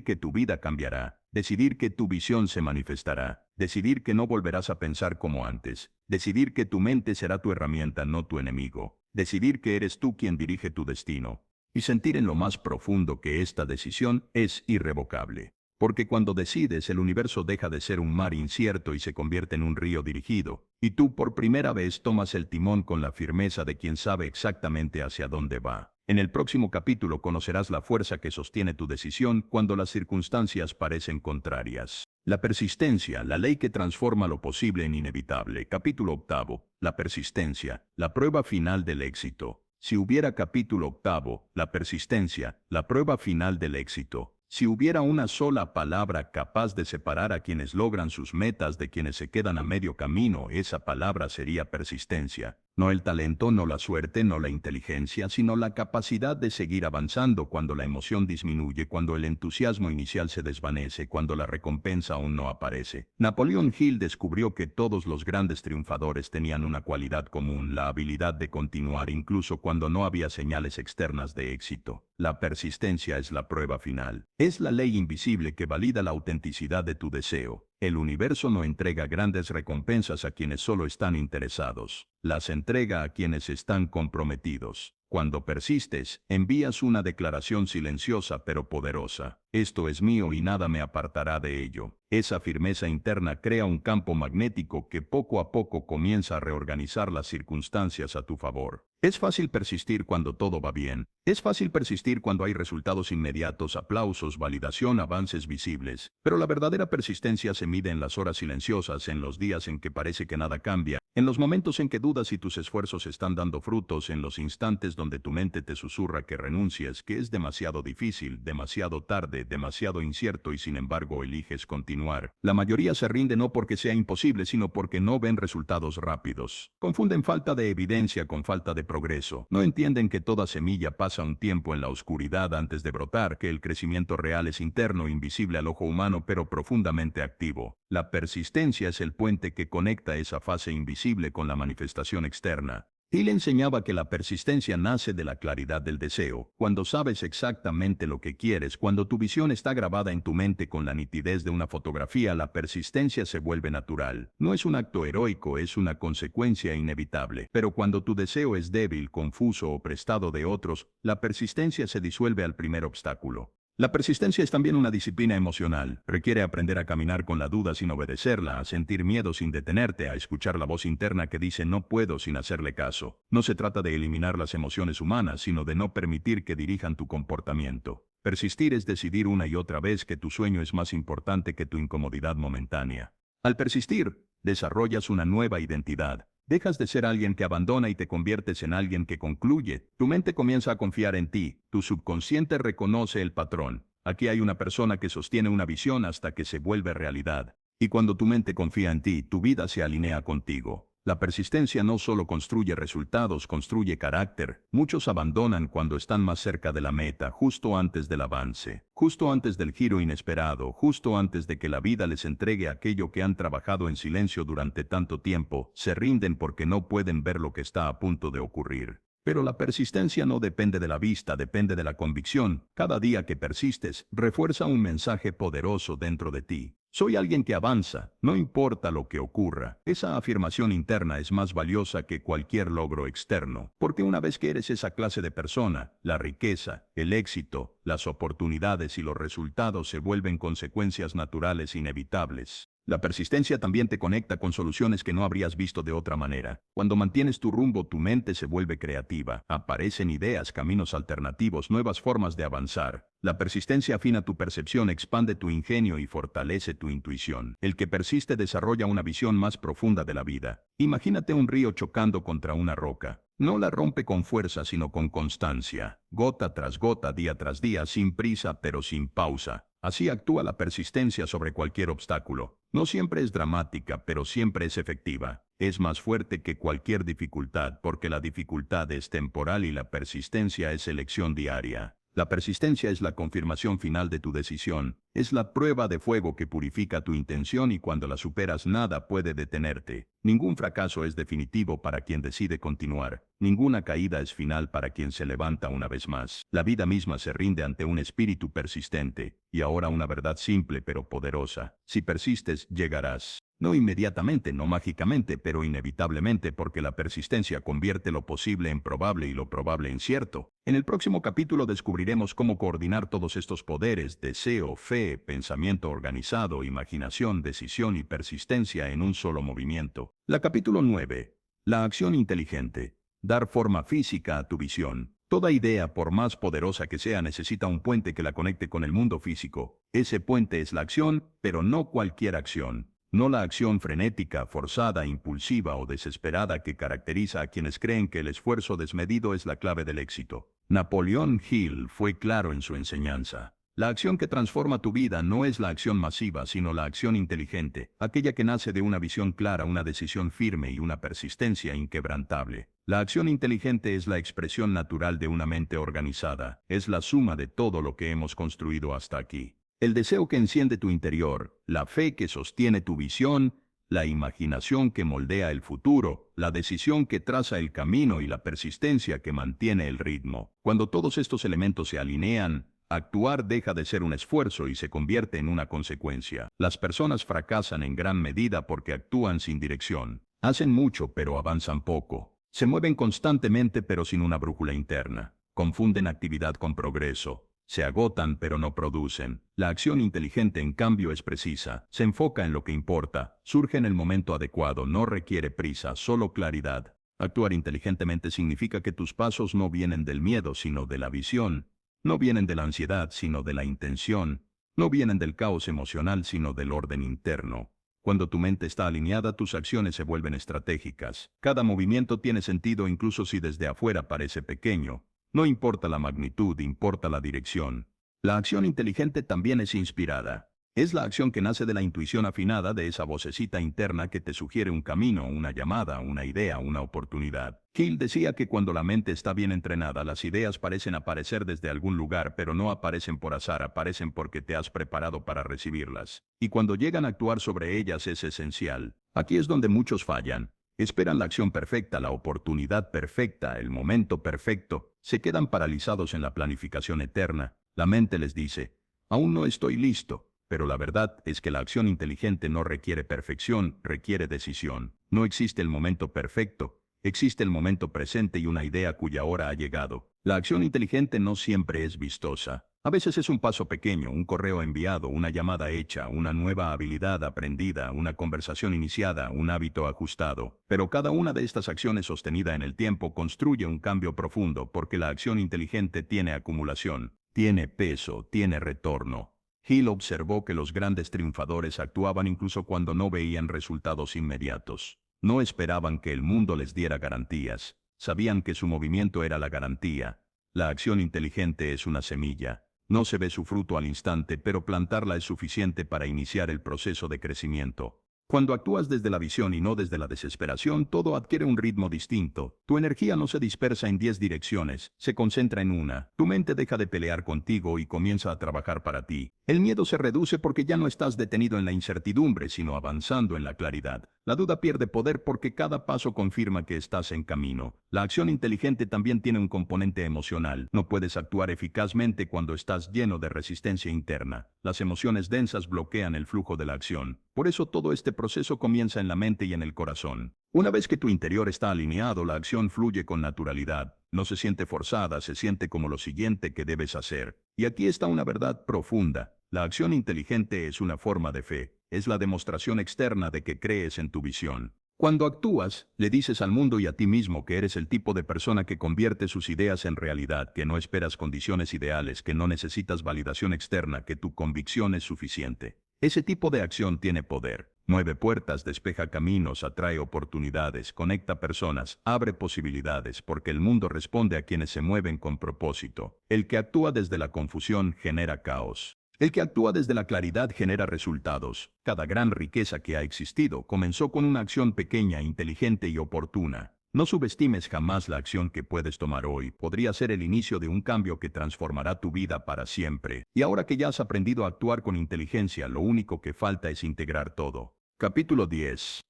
que tu vida cambiará, decidir que tu visión se manifestará, decidir que no volverás a pensar como antes, decidir que tu mente será tu herramienta, no tu enemigo, decidir que eres tú quien dirige tu destino, y sentir en lo más profundo que esta decisión es irrevocable. Porque cuando decides, el universo deja de ser un mar incierto y se convierte en un río dirigido, y tú por primera vez tomas el timón con la firmeza de quien sabe exactamente hacia dónde va. En el próximo capítulo conocerás la fuerza que sostiene tu decisión cuando las circunstancias parecen contrarias. La persistencia, la ley que transforma lo posible en inevitable. Capítulo 8. La persistencia, la prueba final del éxito. Si hubiera capítulo 8, la persistencia, la prueba final del éxito. Si hubiera una sola palabra capaz de separar a quienes logran sus metas de quienes se quedan a medio camino, esa palabra sería persistencia. No el talento, no la suerte, no la inteligencia, sino la capacidad de seguir avanzando cuando la emoción disminuye, cuando el entusiasmo inicial se desvanece, cuando la recompensa aún no aparece. Napoleon Hill descubrió que todos los grandes triunfadores tenían una cualidad común, la habilidad de continuar incluso cuando no había señales externas de éxito. La persistencia es la prueba final. Es la ley invisible que valida la autenticidad de tu deseo. El universo no entrega grandes recompensas a quienes solo están interesados. Las entrega a quienes están comprometidos. Cuando persistes, envías una declaración silenciosa pero poderosa. Esto es mío y nada me apartará de ello. Esa firmeza interna crea un campo magnético que poco a poco comienza a reorganizar las circunstancias a tu favor. Es fácil persistir cuando todo va bien. Es fácil persistir cuando hay resultados inmediatos, aplausos, validación, avances visibles. Pero la verdadera persistencia se mide en las horas silenciosas, en los días en que parece que nada cambia, en los momentos en que dudas si tus esfuerzos están dando frutos, en los instantes donde tu mente te susurra que renuncies, que es demasiado difícil, demasiado tarde, demasiado incierto y sin embargo eliges continuar. La mayoría se rinde no porque sea imposible, sino porque no ven resultados rápidos. Confunden falta de evidencia con falta de progreso. No entienden que toda semilla pasa un tiempo en la oscuridad antes de brotar, que el crecimiento real es interno, invisible al ojo humano, pero profundamente activo. La persistencia es el puente que conecta esa fase invisible con la manifestación externa. Hill enseñaba que la persistencia nace de la claridad del deseo. Cuando sabes exactamente lo que quieres, cuando tu visión está grabada en tu mente con la nitidez de una fotografía, la persistencia se vuelve natural. No es un acto heroico, es una consecuencia inevitable. Pero cuando tu deseo es débil, confuso o prestado de otros, la persistencia se disuelve al primer obstáculo. La persistencia es también una disciplina emocional. Requiere aprender a caminar con la duda sin obedecerla, a sentir miedo sin detenerte, a escuchar la voz interna que dice no puedo sin hacerle caso. No se trata de eliminar las emociones humanas, sino de no permitir que dirijan tu comportamiento. Persistir es decidir una y otra vez que tu sueño es más importante que tu incomodidad momentánea. Al persistir, desarrollas una nueva identidad. Dejas de ser alguien que abandona y te conviertes en alguien que concluye. Tu mente comienza a confiar en ti. Tu subconsciente reconoce el patrón. Aquí hay una persona que sostiene una visión hasta que se vuelve realidad. Y cuando tu mente confía en ti, tu vida se alinea contigo. La persistencia no solo construye resultados, construye carácter. Muchos abandonan cuando están más cerca de la meta, justo antes del avance, justo antes del giro inesperado, justo antes de que la vida les entregue aquello que han trabajado en silencio durante tanto tiempo. Se rinden porque no pueden ver lo que está a punto de ocurrir. Pero la persistencia no depende de la vista, depende de la convicción. Cada día que persistes, refuerza un mensaje poderoso dentro de ti. Soy alguien que avanza, no importa lo que ocurra. Esa afirmación interna es más valiosa que cualquier logro externo, porque una vez que eres esa clase de persona, la riqueza, el éxito, las oportunidades y los resultados se vuelven consecuencias naturales inevitables. La persistencia también te conecta con soluciones que no habrías visto de otra manera. Cuando mantienes tu rumbo, tu mente se vuelve creativa. Aparecen ideas, caminos alternativos, nuevas formas de avanzar. La persistencia afina tu percepción, expande tu ingenio y fortalece tu intuición. El que persiste desarrolla una visión más profunda de la vida. Imagínate un río chocando contra una roca. No la rompe con fuerza, sino con constancia. Gota tras gota, día tras día, sin prisa pero sin pausa. Así actúa la persistencia sobre cualquier obstáculo. No siempre es dramática, pero siempre es efectiva. Es más fuerte que cualquier dificultad, porque la dificultad es temporal y la persistencia es elección diaria. La persistencia es la confirmación final de tu decisión. Es la prueba de fuego que purifica tu intención y cuando la superas nada puede detenerte. Ningún fracaso es definitivo para quien decide continuar. Ninguna caída es final para quien se levanta una vez más. La vida misma se rinde ante un espíritu persistente. Y ahora una verdad simple pero poderosa. Si persistes, llegarás. No inmediatamente, no mágicamente, pero inevitablemente porque la persistencia convierte lo posible en probable y lo probable en cierto. En el próximo capítulo descubriremos cómo coordinar todos estos poderes, deseo, fe, pensamiento organizado, imaginación, decisión y persistencia en un solo movimiento. Capítulo 9. La acción inteligente. Dar forma física a tu visión. Toda idea, por más poderosa que sea, necesita un puente que la conecte con el mundo físico. Ese puente es la acción, pero no cualquier acción. No la acción frenética, forzada, impulsiva o desesperada que caracteriza a quienes creen que el esfuerzo desmedido es la clave del éxito. Napoleon Hill fue claro en su enseñanza. La acción que transforma tu vida no es la acción masiva, sino la acción inteligente, aquella que nace de una visión clara, una decisión firme y una persistencia inquebrantable. La acción inteligente es la expresión natural de una mente organizada, es la suma de todo lo que hemos construido hasta aquí. El deseo que enciende tu interior, la fe que sostiene tu visión, la imaginación que moldea el futuro, la decisión que traza el camino y la persistencia que mantiene el ritmo. Cuando todos estos elementos se alinean, actuar deja de ser un esfuerzo y se convierte en una consecuencia. Las personas fracasan en gran medida porque actúan sin dirección. Hacen mucho pero avanzan poco. Se mueven constantemente pero sin una brújula interna. Confunden actividad con progreso. Se agotan pero no producen. La acción inteligente en cambio es precisa. Se enfoca en lo que importa. Surge en el momento adecuado. No requiere prisa, solo claridad. Actuar inteligentemente significa que tus pasos no vienen del miedo sino de la visión. No vienen de la ansiedad, sino de la intención. No vienen del caos emocional, sino del orden interno. Cuando tu mente está alineada, tus acciones se vuelven estratégicas. Cada movimiento tiene sentido incluso si desde afuera parece pequeño. No importa la magnitud, importa la dirección. La acción inteligente también es inspirada. Es la acción que nace de la intuición afinada, de esa vocecita interna que te sugiere un camino, una llamada, una idea, una oportunidad. Hill decía que cuando la mente está bien entrenada, las ideas parecen aparecer desde algún lugar, pero no aparecen por azar, aparecen porque te has preparado para recibirlas. Y cuando llegan a actuar sobre ellas es esencial. Aquí es donde muchos fallan. Esperan la acción perfecta, la oportunidad perfecta, el momento perfecto. Se quedan paralizados en la planificación eterna. La mente les dice, aún no estoy listo. Pero la verdad es que la acción inteligente no requiere perfección, requiere decisión. No existe el momento perfecto, existe el momento presente y una idea cuya hora ha llegado. La acción inteligente no siempre es vistosa. A veces es un paso pequeño, un correo enviado, una llamada hecha, una nueva habilidad aprendida, una conversación iniciada, un hábito ajustado. Pero cada una de estas acciones sostenida en el tiempo construye un cambio profundo porque la acción inteligente tiene acumulación, tiene peso, tiene retorno. Hill observó que los grandes triunfadores actuaban incluso cuando no veían resultados inmediatos. No esperaban que el mundo les diera garantías. Sabían que su movimiento era la garantía. La acción inteligente es una semilla. No se ve su fruto al instante, pero plantarla es suficiente para iniciar el proceso de crecimiento. Cuando actúas desde la visión y no desde la desesperación, todo adquiere un ritmo distinto. Tu energía no se dispersa en 10 direcciones, se concentra en una. Tu mente deja de pelear contigo y comienza a trabajar para ti. El miedo se reduce porque ya no estás detenido en la incertidumbre, sino avanzando en la claridad. La duda pierde poder porque cada paso confirma que estás en camino. La acción inteligente también tiene un componente emocional. No puedes actuar eficazmente cuando estás lleno de resistencia interna. Las emociones densas bloquean el flujo de la acción. Por eso todo este proceso comienza en la mente y en el corazón. Una vez que tu interior está alineado, la acción fluye con naturalidad. No se siente forzada, se siente como lo siguiente que debes hacer. Y aquí está una verdad profunda. La acción inteligente es una forma de fe. Es la demostración externa de que crees en tu visión. Cuando actúas, le dices al mundo y a ti mismo que eres el tipo de persona que convierte sus ideas en realidad, que no esperas condiciones ideales, que no necesitas validación externa, que tu convicción es suficiente. Ese tipo de acción tiene poder. Mueve puertas, despeja caminos, atrae oportunidades, conecta personas, abre posibilidades, porque el mundo responde a quienes se mueven con propósito. El que actúa desde la confusión genera caos. El que actúa desde la claridad genera resultados. Cada gran riqueza que ha existido comenzó con una acción pequeña, inteligente y oportuna. No subestimes jamás la acción que puedes tomar hoy. Podría ser el inicio de un cambio que transformará tu vida para siempre. Y ahora que ya has aprendido a actuar con inteligencia, lo único que falta es integrar todo. Capítulo 10.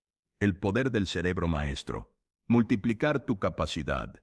El poder del cerebro maestro. Multiplicar tu capacidad.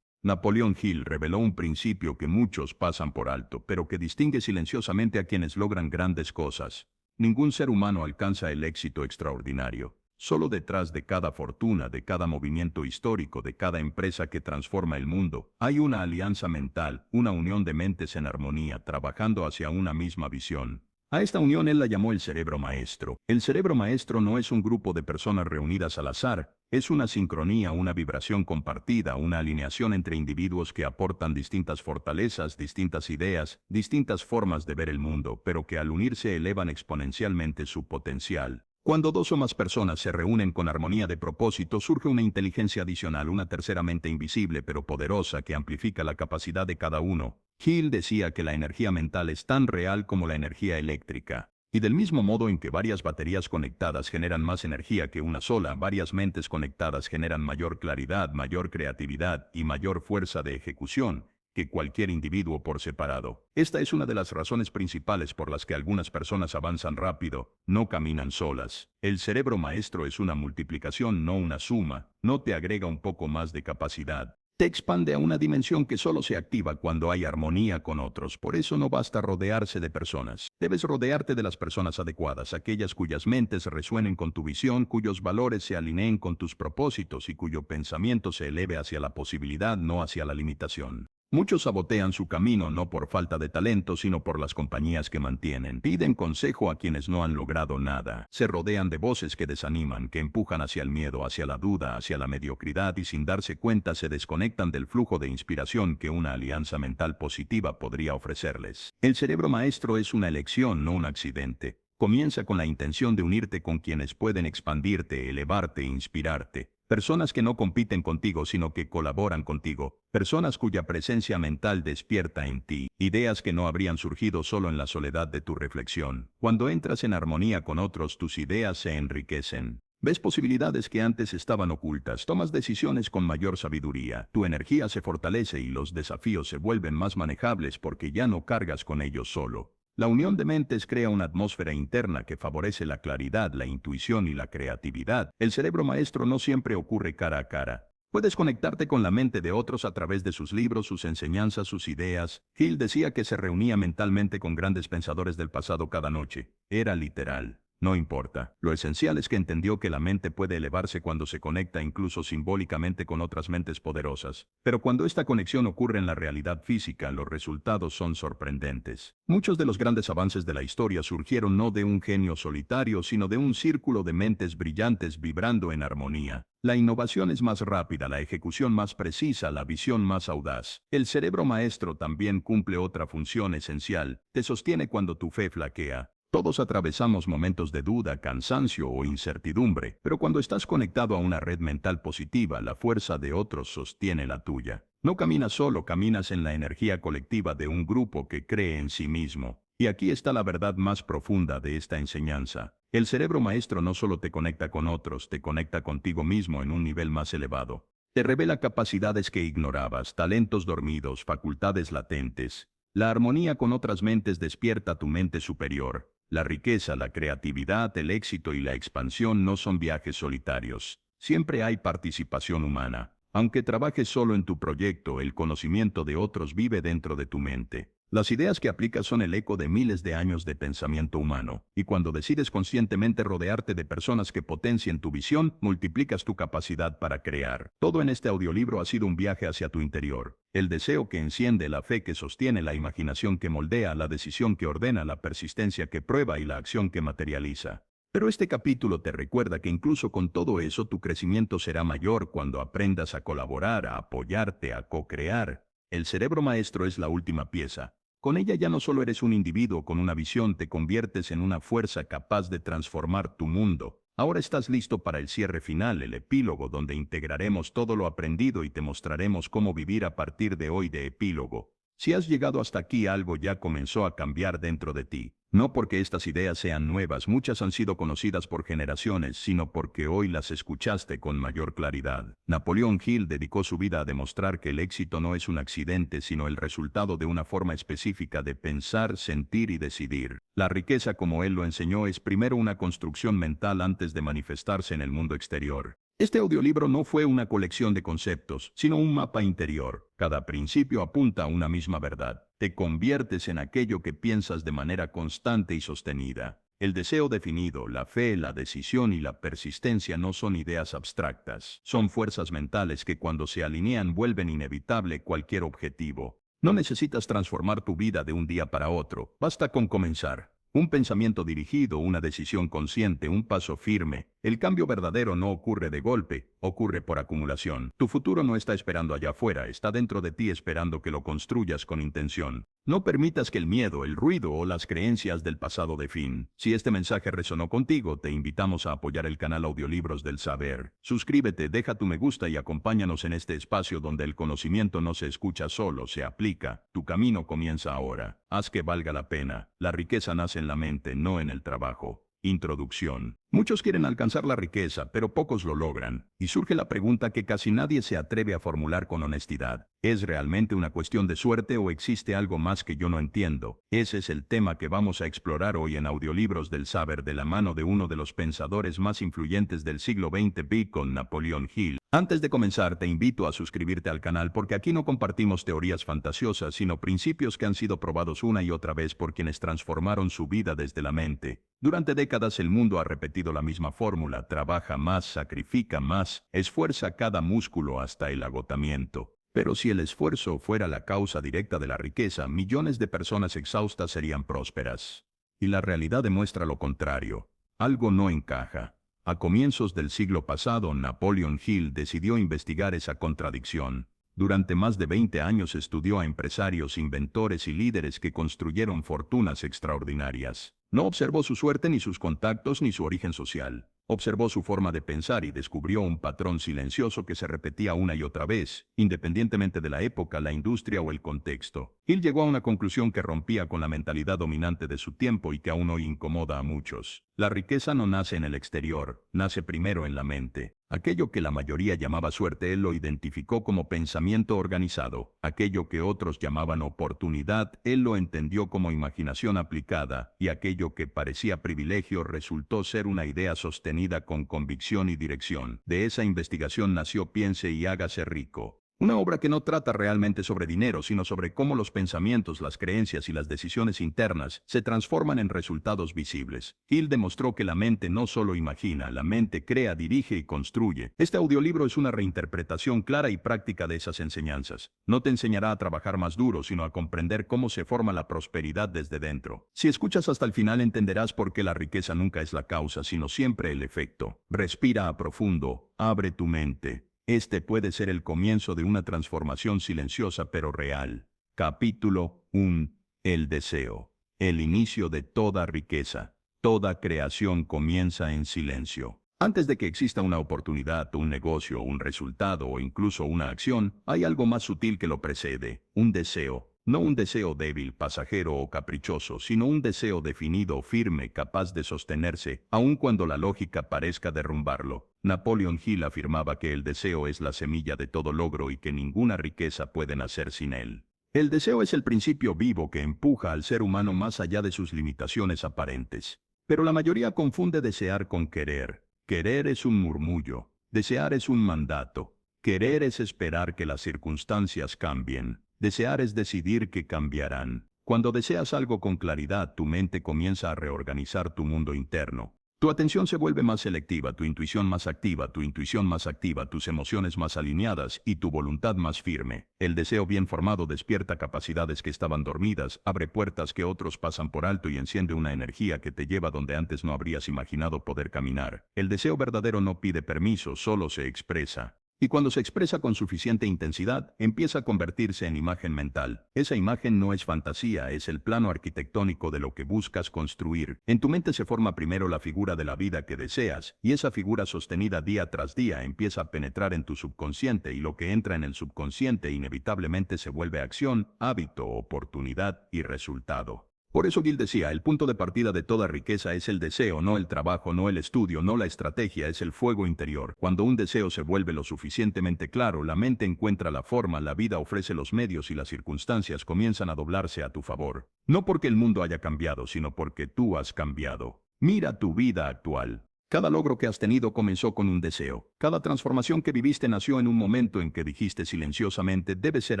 Napoleón Hill reveló un principio que muchos pasan por alto, pero que distingue silenciosamente a quienes logran grandes cosas. Ningún ser humano alcanza el éxito extraordinario. Solo detrás de cada fortuna, de cada movimiento histórico, de cada empresa que transforma el mundo, hay una alianza mental, una unión de mentes en armonía, trabajando hacia una misma visión. A esta unión él la llamó el cerebro maestro. El cerebro maestro no es un grupo de personas reunidas al azar, es una sincronía, una vibración compartida, una alineación entre individuos que aportan distintas fortalezas, distintas ideas, distintas formas de ver el mundo, pero que al unirse elevan exponencialmente su potencial. Cuando dos o más personas se reúnen con armonía de propósito, surge una inteligencia adicional, una tercera mente invisible pero poderosa que amplifica la capacidad de cada uno. Hill decía que la energía mental es tan real como la energía eléctrica. Y del mismo modo en que varias baterías conectadas generan más energía que una sola, varias mentes conectadas generan mayor claridad, mayor creatividad y mayor fuerza de ejecución que cualquier individuo por separado. Esta es una de las razones principales por las que algunas personas avanzan rápido, no caminan solas. El cerebro maestro es una multiplicación, no una suma, no te agrega un poco más de capacidad. Te expande a una dimensión que solo se activa cuando hay armonía con otros. Por eso no basta rodearse de personas. Debes rodearte de las personas adecuadas, aquellas cuyas mentes resuenen con tu visión, cuyos valores se alineen con tus propósitos y cuyo pensamiento se eleve hacia la posibilidad, no hacia la limitación. Muchos sabotean su camino no por falta de talento, sino por las compañías que mantienen. Piden consejo a quienes no han logrado nada. Se rodean de voces que desaniman, que empujan hacia el miedo, hacia la duda, hacia la mediocridad y sin darse cuenta se desconectan del flujo de inspiración que una alianza mental positiva podría ofrecerles. El cerebro maestro es una elección, no un accidente. Comienza con la intención de unirte con quienes pueden expandirte, elevarte e inspirarte. Personas que no compiten contigo sino que colaboran contigo. Personas cuya presencia mental despierta en ti. Ideas que no habrían surgido solo en la soledad de tu reflexión. Cuando entras en armonía con otros, tus ideas se enriquecen. Ves posibilidades que antes estaban ocultas, tomas decisiones con mayor sabiduría, tu energía se fortalece y los desafíos se vuelven más manejables porque ya no cargas con ellos solo. La unión de mentes crea una atmósfera interna que favorece la claridad, la intuición y la creatividad. El cerebro maestro no siempre ocurre cara a cara. Puedes conectarte con la mente de otros a través de sus libros, sus enseñanzas, sus ideas. Hill decía que se reunía mentalmente con grandes pensadores del pasado cada noche. Era literal. No importa. Lo esencial es que entendió que la mente puede elevarse cuando se conecta incluso simbólicamente con otras mentes poderosas. Pero cuando esta conexión ocurre en la realidad física, los resultados son sorprendentes. Muchos de los grandes avances de la historia surgieron no de un genio solitario, sino de un círculo de mentes brillantes vibrando en armonía. La innovación es más rápida, la ejecución más precisa, la visión más audaz. El cerebro maestro también cumple otra función esencial. Te sostiene cuando tu fe flaquea. Todos atravesamos momentos de duda, cansancio o incertidumbre, pero cuando estás conectado a una red mental positiva, la fuerza de otros sostiene la tuya. No caminas solo, caminas en la energía colectiva de un grupo que cree en sí mismo. Y aquí está la verdad más profunda de esta enseñanza. El cerebro maestro no solo te conecta con otros, te conecta contigo mismo en un nivel más elevado. Te revela capacidades que ignorabas, talentos dormidos, facultades latentes. La armonía con otras mentes despierta tu mente superior. La riqueza, la creatividad, el éxito y la expansión no son viajes solitarios. Siempre hay participación humana. Aunque trabajes solo en tu proyecto, el conocimiento de otros vive dentro de tu mente. Las ideas que aplicas son el eco de miles de años de pensamiento humano. Y cuando decides conscientemente rodearte de personas que potencien tu visión, multiplicas tu capacidad para crear. Todo en este audiolibro ha sido un viaje hacia tu interior. El deseo que enciende, la fe que sostiene, la imaginación que moldea, la decisión que ordena, la persistencia que prueba y la acción que materializa. Pero este capítulo te recuerda que incluso con todo eso tu crecimiento será mayor cuando aprendas a colaborar, a apoyarte, a co-crear. El cerebro maestro es la última pieza. Con ella ya no solo eres un individuo con una visión, te conviertes en una fuerza capaz de transformar tu mundo. Ahora estás listo para el cierre final, el epílogo, donde integraremos todo lo aprendido y te mostraremos cómo vivir a partir de hoy de epílogo. Si has llegado hasta aquí, algo ya comenzó a cambiar dentro de ti. No porque estas ideas sean nuevas, muchas han sido conocidas por generaciones, sino porque hoy las escuchaste con mayor claridad. Napoleón Hill dedicó su vida a demostrar que el éxito no es un accidente, sino el resultado de una forma específica de pensar, sentir y decidir. La riqueza, como él lo enseñó, es primero una construcción mental antes de manifestarse en el mundo exterior. Este audiolibro no fue una colección de conceptos, sino un mapa interior. Cada principio apunta a una misma verdad. Te conviertes en aquello que piensas de manera constante y sostenida. El deseo definido, la fe, la decisión y la persistencia no son ideas abstractas. Son fuerzas mentales que cuando se alinean vuelven inevitable cualquier objetivo. No necesitas transformar tu vida de un día para otro. Basta con comenzar. Un pensamiento dirigido, una decisión consciente, un paso firme, El cambio verdadero no ocurre de golpe, ocurre por acumulación. Tu futuro no está esperando allá afuera, está dentro de ti esperando que lo construyas con intención. No permitas que el miedo, el ruido o las creencias del pasado definen. Si este mensaje resonó contigo, te invitamos a apoyar el canal Audiolibros del Saber. Suscríbete, deja tu me gusta y acompáñanos en este espacio donde el conocimiento no se escucha solo, se aplica. Tu camino comienza ahora. Haz que valga la pena. La riqueza nace en la mente, no en el trabajo. Introducción. Muchos quieren alcanzar la riqueza, pero pocos lo logran. Y surge la pregunta que casi nadie se atreve a formular con honestidad. ¿Es realmente una cuestión de suerte o existe algo más que yo no entiendo? Ese es el tema que vamos a explorar hoy en Audiolibros del Saber de la mano de uno de los pensadores más influyentes del siglo XX, Bacon, Napoleon Hill. Antes de comenzar, te invito a suscribirte al canal porque aquí no compartimos teorías fantasiosas, sino principios que han sido probados una y otra vez por quienes transformaron su vida desde la mente. Durante décadas el mundo ha repetido la misma fórmula: trabaja más, sacrifica más, esfuerza cada músculo hasta el agotamiento. Pero si el esfuerzo fuera la causa directa de la riqueza, millones de personas exhaustas serían prósperas. Y la realidad demuestra lo contrario. Algo no encaja. A comienzos del siglo pasado, Napoleon Hill decidió investigar esa contradicción. Durante más de 20 años estudió a empresarios, inventores y líderes que construyeron fortunas extraordinarias. No observó su suerte, ni sus contactos, ni su origen social. Observó su forma de pensar y descubrió un patrón silencioso que se repetía una y otra vez, independientemente de la época, la industria o el contexto. Hill llegó a una conclusión que rompía con la mentalidad dominante de su tiempo y que aún hoy incomoda a muchos. La riqueza no nace en el exterior, nace primero en la mente. Aquello que la mayoría llamaba suerte, él lo identificó como pensamiento organizado. Aquello que otros llamaban oportunidad, él lo entendió como imaginación aplicada, y aquello que parecía privilegio resultó ser una idea sostenida con convicción y dirección. De esa investigación nació Piense y hágase rico. Una obra que no trata realmente sobre dinero, sino sobre cómo los pensamientos, las creencias y las decisiones internas se transforman en resultados visibles. Hill demostró que la mente no solo imagina, la mente crea, dirige y construye. Este audiolibro es una reinterpretación clara y práctica de esas enseñanzas. No te enseñará a trabajar más duro, sino a comprender cómo se forma la prosperidad desde dentro. Si escuchas hasta el final, entenderás por qué la riqueza nunca es la causa, sino siempre el efecto. Respira a profundo, abre tu mente. Este puede ser el comienzo de una transformación silenciosa pero real. Capítulo 1. El deseo. El inicio de toda riqueza. Toda creación comienza en silencio. Antes de que exista una oportunidad, un negocio, un resultado o incluso una acción, hay algo más sutil que lo precede: un deseo. No un deseo débil, pasajero o caprichoso, sino un deseo definido, firme, capaz de sostenerse, aun cuando la lógica parezca derrumbarlo. Napoleon Hill afirmaba que el deseo es la semilla de todo logro y que ninguna riqueza puede nacer sin él. El deseo es el principio vivo que empuja al ser humano más allá de sus limitaciones aparentes. Pero la mayoría confunde desear con querer. Querer es un murmullo. Desear es un mandato. Querer es esperar que las circunstancias cambien. Desear es decidir que cambiarán. Cuando deseas algo con claridad, tu mente comienza a reorganizar tu mundo interno. Tu atención se vuelve más selectiva, tu intuición más activa, tus emociones más alineadas y tu voluntad más firme. El deseo bien formado despierta capacidades que estaban dormidas, abre puertas que otros pasan por alto y enciende una energía que te lleva donde antes no habrías imaginado poder caminar. El deseo verdadero no pide permiso, solo se expresa. Y cuando se expresa con suficiente intensidad, empieza a convertirse en imagen mental. Esa imagen no es fantasía, es el plano arquitectónico de lo que buscas construir. En tu mente se forma primero la figura de la vida que deseas, y esa figura sostenida día tras día empieza a penetrar en tu subconsciente, y lo que entra en el subconsciente inevitablemente se vuelve acción, hábito, oportunidad y resultado. Por eso Gill decía: el punto de partida de toda riqueza es el deseo, no el trabajo, no el estudio, no la estrategia, es el fuego interior. Cuando un deseo se vuelve lo suficientemente claro, la mente encuentra la forma, la vida ofrece los medios y las circunstancias comienzan a doblarse a tu favor. No porque el mundo haya cambiado, sino porque tú has cambiado. Mira tu vida actual. Cada logro que has tenido comenzó con un deseo. Cada transformación que viviste nació en un momento en que dijiste silenciosamente: debe ser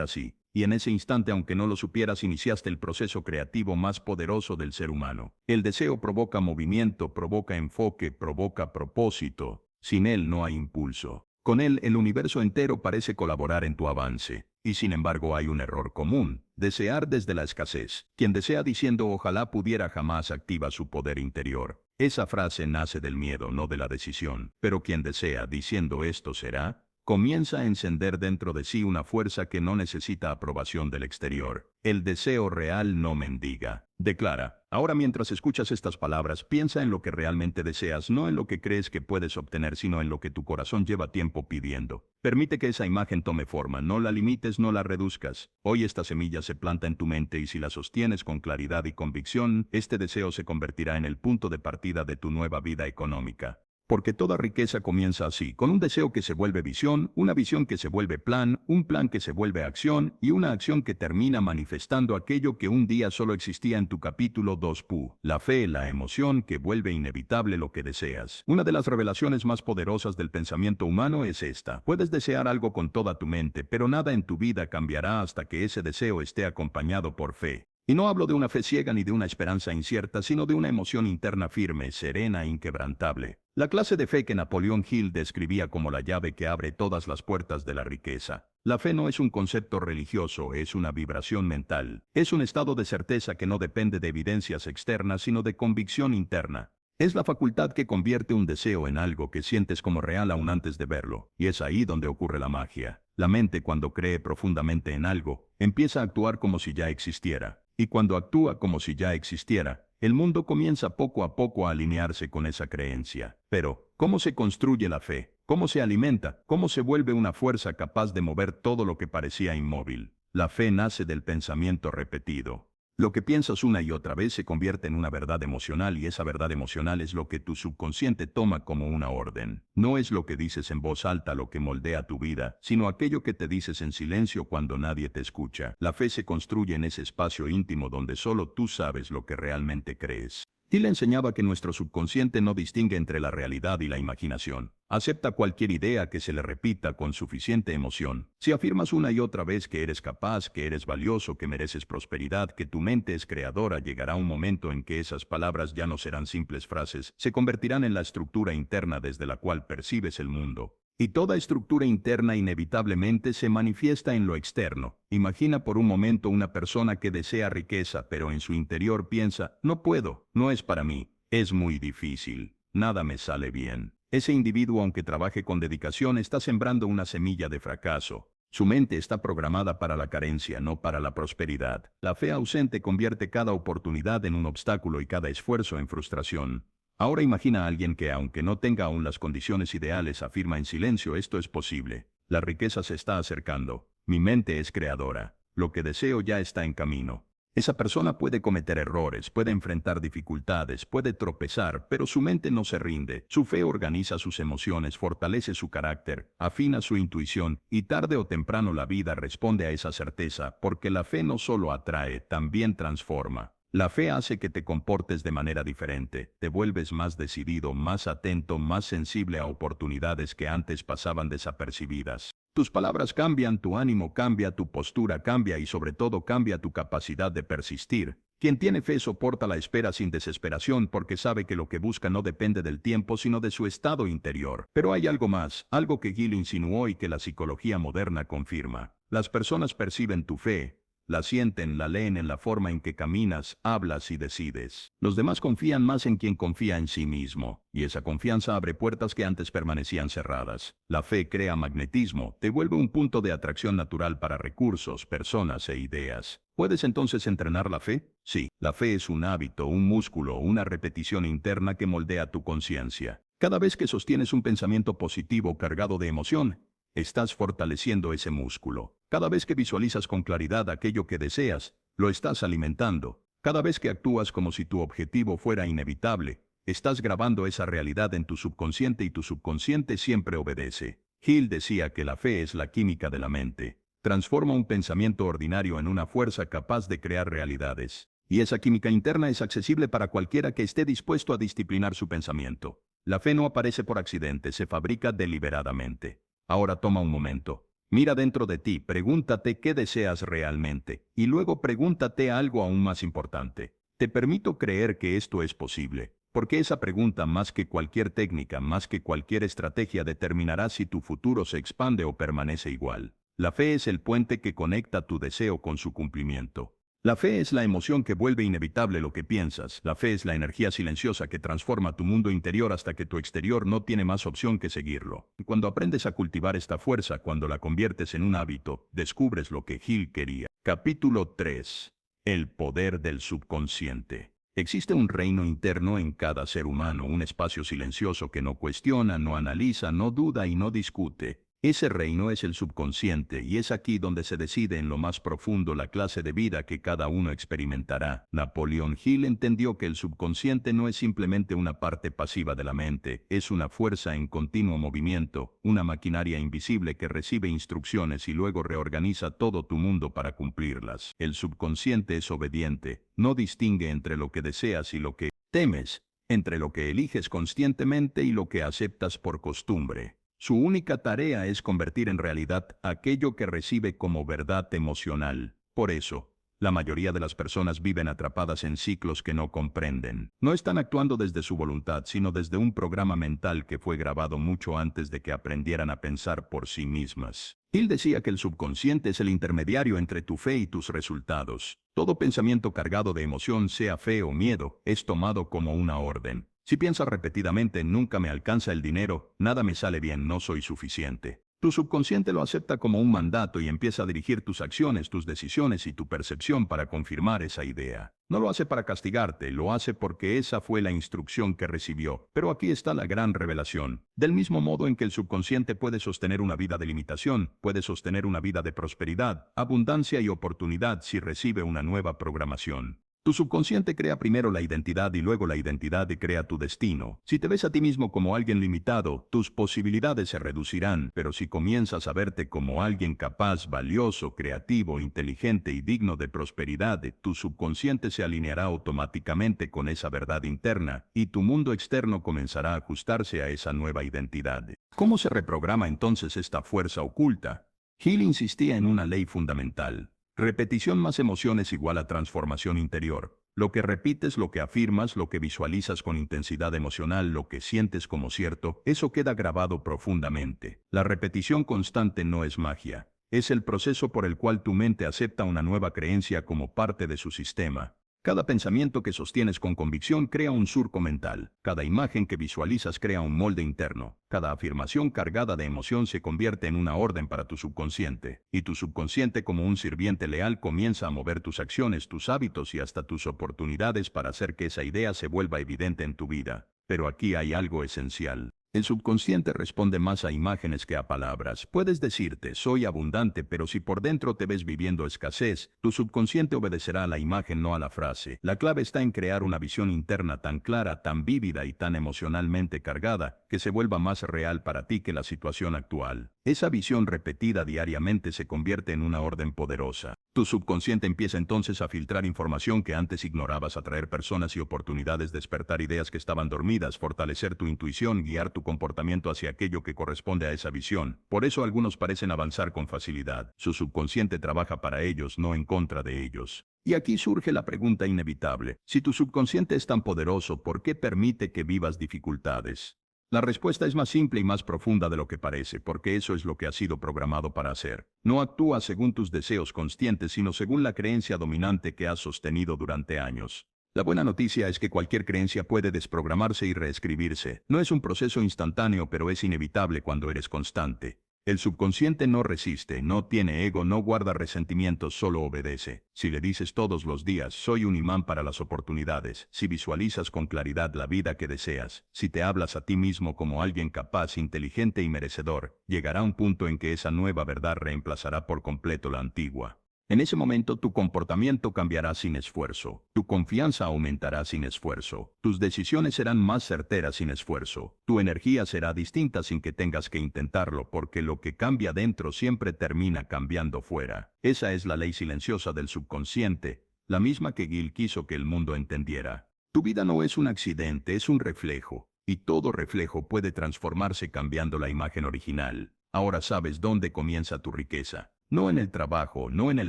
así. Y en ese instante, aunque no lo supieras, iniciaste el proceso creativo más poderoso del ser humano. El deseo provoca movimiento, provoca enfoque, provoca propósito. Sin él no hay impulso. Con él, el universo entero parece colaborar en tu avance. Y sin embargo hay un error común: desear desde la escasez. Quien desea diciendo ojalá pudiera jamás activa su poder interior. Esa frase nace del miedo, no de la decisión. Pero quien desea diciendo esto será, comienza a encender dentro de sí una fuerza que no necesita aprobación del exterior. El deseo real no mendiga. Declara: ahora mientras escuchas estas palabras, piensa en lo que realmente deseas, no en lo que crees que puedes obtener, sino en lo que tu corazón lleva tiempo pidiendo. Permite que esa imagen tome forma, no la limites, no la reduzcas. Hoy esta semilla se planta en tu mente y si la sostienes con claridad y convicción, este deseo se convertirá en el punto de partida de tu nueva vida económica. Porque toda riqueza comienza así, con un deseo que se vuelve visión, una visión que se vuelve plan, un plan que se vuelve acción, y una acción que termina manifestando aquello que un día solo existía en tu capítulo 2 Pu. La fe, la emoción que vuelve inevitable lo que deseas. Una de las revelaciones más poderosas del pensamiento humano es esta: puedes desear algo con toda tu mente, pero nada en tu vida cambiará hasta que ese deseo esté acompañado por fe. Y no hablo de una fe ciega ni de una esperanza incierta, sino de una emoción interna firme, serena e inquebrantable. La clase de fe que Napoleón Hill describía como la llave que abre todas las puertas de la riqueza. La fe no es un concepto religioso, es una vibración mental. Es un estado de certeza que no depende de evidencias externas, sino de convicción interna. Es la facultad que convierte un deseo en algo que sientes como real aún antes de verlo. Y es ahí donde ocurre la magia. La mente, cuando cree profundamente en algo, empieza a actuar como si ya existiera. Y cuando actúa como si ya existiera, el mundo comienza poco a poco a alinearse con esa creencia. Pero, ¿cómo se construye la fe? ¿Cómo se alimenta? ¿Cómo se vuelve una fuerza capaz de mover todo lo que parecía inmóvil? La fe nace del pensamiento repetido. Lo que piensas una y otra vez se convierte en una verdad emocional y esa verdad emocional es lo que tu subconsciente toma como una orden. No es lo que dices en voz alta lo que moldea tu vida, sino aquello que te dices en silencio cuando nadie te escucha. La fe se construye en ese espacio íntimo donde solo tú sabes lo que realmente crees. Hill enseñaba que nuestro subconsciente no distingue entre la realidad y la imaginación. Acepta cualquier idea que se le repita con suficiente emoción. Si afirmas una y otra vez que eres capaz, que eres valioso, que mereces prosperidad, que tu mente es creadora, llegará un momento en que esas palabras ya no serán simples frases, se convertirán en la estructura interna desde la cual percibes el mundo. Y toda estructura interna inevitablemente se manifiesta en lo externo. Imagina por un momento una persona que desea riqueza, pero en su interior piensa: no puedo, no es para mí, es muy difícil, nada me sale bien. Ese individuo, aunque trabaje con dedicación, está sembrando una semilla de fracaso. Su mente está programada para la carencia, no para la prosperidad. La fe ausente convierte cada oportunidad en un obstáculo y cada esfuerzo en frustración. Ahora imagina a alguien que, aunque no tenga aún las condiciones ideales, afirma en silencio: esto es posible. La riqueza se está acercando. Mi mente es creadora. Lo que deseo ya está en camino. Esa persona puede cometer errores, puede enfrentar dificultades, puede tropezar, pero su mente no se rinde. Su fe organiza sus emociones, fortalece su carácter, afina su intuición, y tarde o temprano la vida responde a esa certeza, porque la fe no solo atrae, también transforma. La fe hace que te comportes de manera diferente, te vuelves más decidido, más atento, más sensible a oportunidades que antes pasaban desapercibidas. Tus palabras cambian, tu ánimo cambia, tu postura cambia y sobre todo cambia tu capacidad de persistir. Quien tiene fe soporta la espera sin desesperación porque sabe que lo que busca no depende del tiempo sino de su estado interior. Pero hay algo más, algo que Gill insinuó y que la psicología moderna confirma. Las personas perciben tu fe. La sienten, la leen en la forma en que caminas, hablas y decides. Los demás confían más en quien confía en sí mismo, y esa confianza abre puertas que antes permanecían cerradas. La fe crea magnetismo, te vuelve un punto de atracción natural para recursos, personas e ideas. ¿Puedes entonces entrenar la fe? Sí, la fe es un hábito, un músculo, una repetición interna que moldea tu conciencia. Cada vez que sostienes un pensamiento positivo cargado de emoción, estás fortaleciendo ese músculo. Cada vez que visualizas con claridad aquello que deseas, lo estás alimentando. Cada vez que actúas como si tu objetivo fuera inevitable, estás grabando esa realidad en tu subconsciente y tu subconsciente siempre obedece. Hill decía que la fe es la química de la mente. Transforma un pensamiento ordinario en una fuerza capaz de crear realidades. Y esa química interna es accesible para cualquiera que esté dispuesto a disciplinar su pensamiento. La fe no aparece por accidente, se fabrica deliberadamente. Ahora toma un momento. Mira dentro de ti, pregúntate qué deseas realmente, y luego pregúntate algo aún más importante. ¿Te permito creer que esto es posible? Porque esa pregunta, más que cualquier técnica, más que cualquier estrategia, determinará si tu futuro se expande o permanece igual. La fe es el puente que conecta tu deseo con su cumplimiento. La fe es la emoción que vuelve inevitable lo que piensas. La fe es la energía silenciosa que transforma tu mundo interior hasta que tu exterior no tiene más opción que seguirlo. Cuando aprendes a cultivar esta fuerza, cuando la conviertes en un hábito, descubres lo que Gil quería. Capítulo 3. El poder del subconsciente. Existe un reino interno en cada ser humano, un espacio silencioso que no cuestiona, no analiza, no duda y no discute. Ese reino es el subconsciente y es aquí donde se decide en lo más profundo la clase de vida que cada uno experimentará. Napoleon Hill entendió que el subconsciente no es simplemente una parte pasiva de la mente, es una fuerza en continuo movimiento, una maquinaria invisible que recibe instrucciones y luego reorganiza todo tu mundo para cumplirlas. El subconsciente es obediente, no distingue entre lo que deseas y lo que temes, entre lo que eliges conscientemente y lo que aceptas por costumbre. Su única tarea es convertir en realidad aquello que recibe como verdad emocional. Por eso, la mayoría de las personas viven atrapadas en ciclos que no comprenden. No están actuando desde su voluntad, sino desde un programa mental que fue grabado mucho antes de que aprendieran a pensar por sí mismas. Hill decía que el subconsciente es el intermediario entre tu fe y tus resultados. Todo pensamiento cargado de emoción, sea fe o miedo, es tomado como una orden. Si piensas repetidamente nunca me alcanza el dinero, nada me sale bien, no soy suficiente. Tu subconsciente lo acepta como un mandato y empieza a dirigir tus acciones, tus decisiones y tu percepción para confirmar esa idea. No lo hace para castigarte, lo hace porque esa fue la instrucción que recibió. Pero aquí está la gran revelación. Del mismo modo en que el subconsciente puede sostener una vida de limitación, puede sostener una vida de prosperidad, abundancia y oportunidad si recibe una nueva programación. Tu subconsciente crea primero la identidad y luego la identidad crea tu destino. Si te ves a ti mismo como alguien limitado, tus posibilidades se reducirán, pero si comienzas a verte como alguien capaz, valioso, creativo, inteligente y digno de prosperidad, tu subconsciente se alineará automáticamente con esa verdad interna y tu mundo externo comenzará a ajustarse a esa nueva identidad. ¿Cómo se reprograma entonces esta fuerza oculta? Hill insistía en una ley fundamental. Repetición más emociones igual a transformación interior. Lo que repites, lo que afirmas, lo que visualizas con intensidad emocional, lo que sientes como cierto, eso queda grabado profundamente. La repetición constante no es magia. Es el proceso por el cual tu mente acepta una nueva creencia como parte de su sistema. Cada pensamiento que sostienes con convicción crea un surco mental. Cada imagen que visualizas crea un molde interno. Cada afirmación cargada de emoción se convierte en una orden para tu subconsciente. Y tu subconsciente, como un sirviente leal, comienza a mover tus acciones, tus hábitos y hasta tus oportunidades para hacer que esa idea se vuelva evidente en tu vida. Pero aquí hay algo esencial. El subconsciente responde más a imágenes que a palabras. Puedes decirte, soy abundante, pero si por dentro te ves viviendo escasez, tu subconsciente obedecerá a la imagen, no a la frase. La clave está en crear una visión interna tan clara, tan vívida y tan emocionalmente cargada, que se vuelva más real para ti que la situación actual. Esa visión repetida diariamente se convierte en una orden poderosa. Tu subconsciente empieza entonces a filtrar información que antes ignorabas, atraer personas y oportunidades, despertar ideas que estaban dormidas, fortalecer tu intuición, guiar tu comportamiento hacia aquello que corresponde a esa visión. Por eso algunos parecen avanzar con facilidad. Su subconsciente trabaja para ellos, no en contra de ellos. Y aquí surge la pregunta inevitable. Si tu subconsciente es tan poderoso, ¿por qué permite que vivas dificultades? La respuesta es más simple y más profunda de lo que parece, porque eso es lo que has sido programado para hacer. No actúas según tus deseos conscientes, sino según la creencia dominante que has sostenido durante años. La buena noticia es que cualquier creencia puede desprogramarse y reescribirse. No es un proceso instantáneo, pero es inevitable cuando eres constante. El subconsciente no resiste, no tiene ego, no guarda resentimientos, solo obedece. Si le dices todos los días, soy un imán para las oportunidades, si visualizas con claridad la vida que deseas, si te hablas a ti mismo como alguien capaz, inteligente y merecedor, llegará un punto en que esa nueva verdad reemplazará por completo la antigua. En ese momento tu comportamiento cambiará sin esfuerzo, tu confianza aumentará sin esfuerzo, tus decisiones serán más certeras sin esfuerzo, tu energía será distinta sin que tengas que intentarlo, porque lo que cambia dentro siempre termina cambiando fuera. Esa es la ley silenciosa del subconsciente, la misma que Gil quiso que el mundo entendiera. Tu vida no es un accidente, es un reflejo, y todo reflejo puede transformarse cambiando la imagen original. Ahora sabes dónde comienza tu riqueza. No en el trabajo, no en el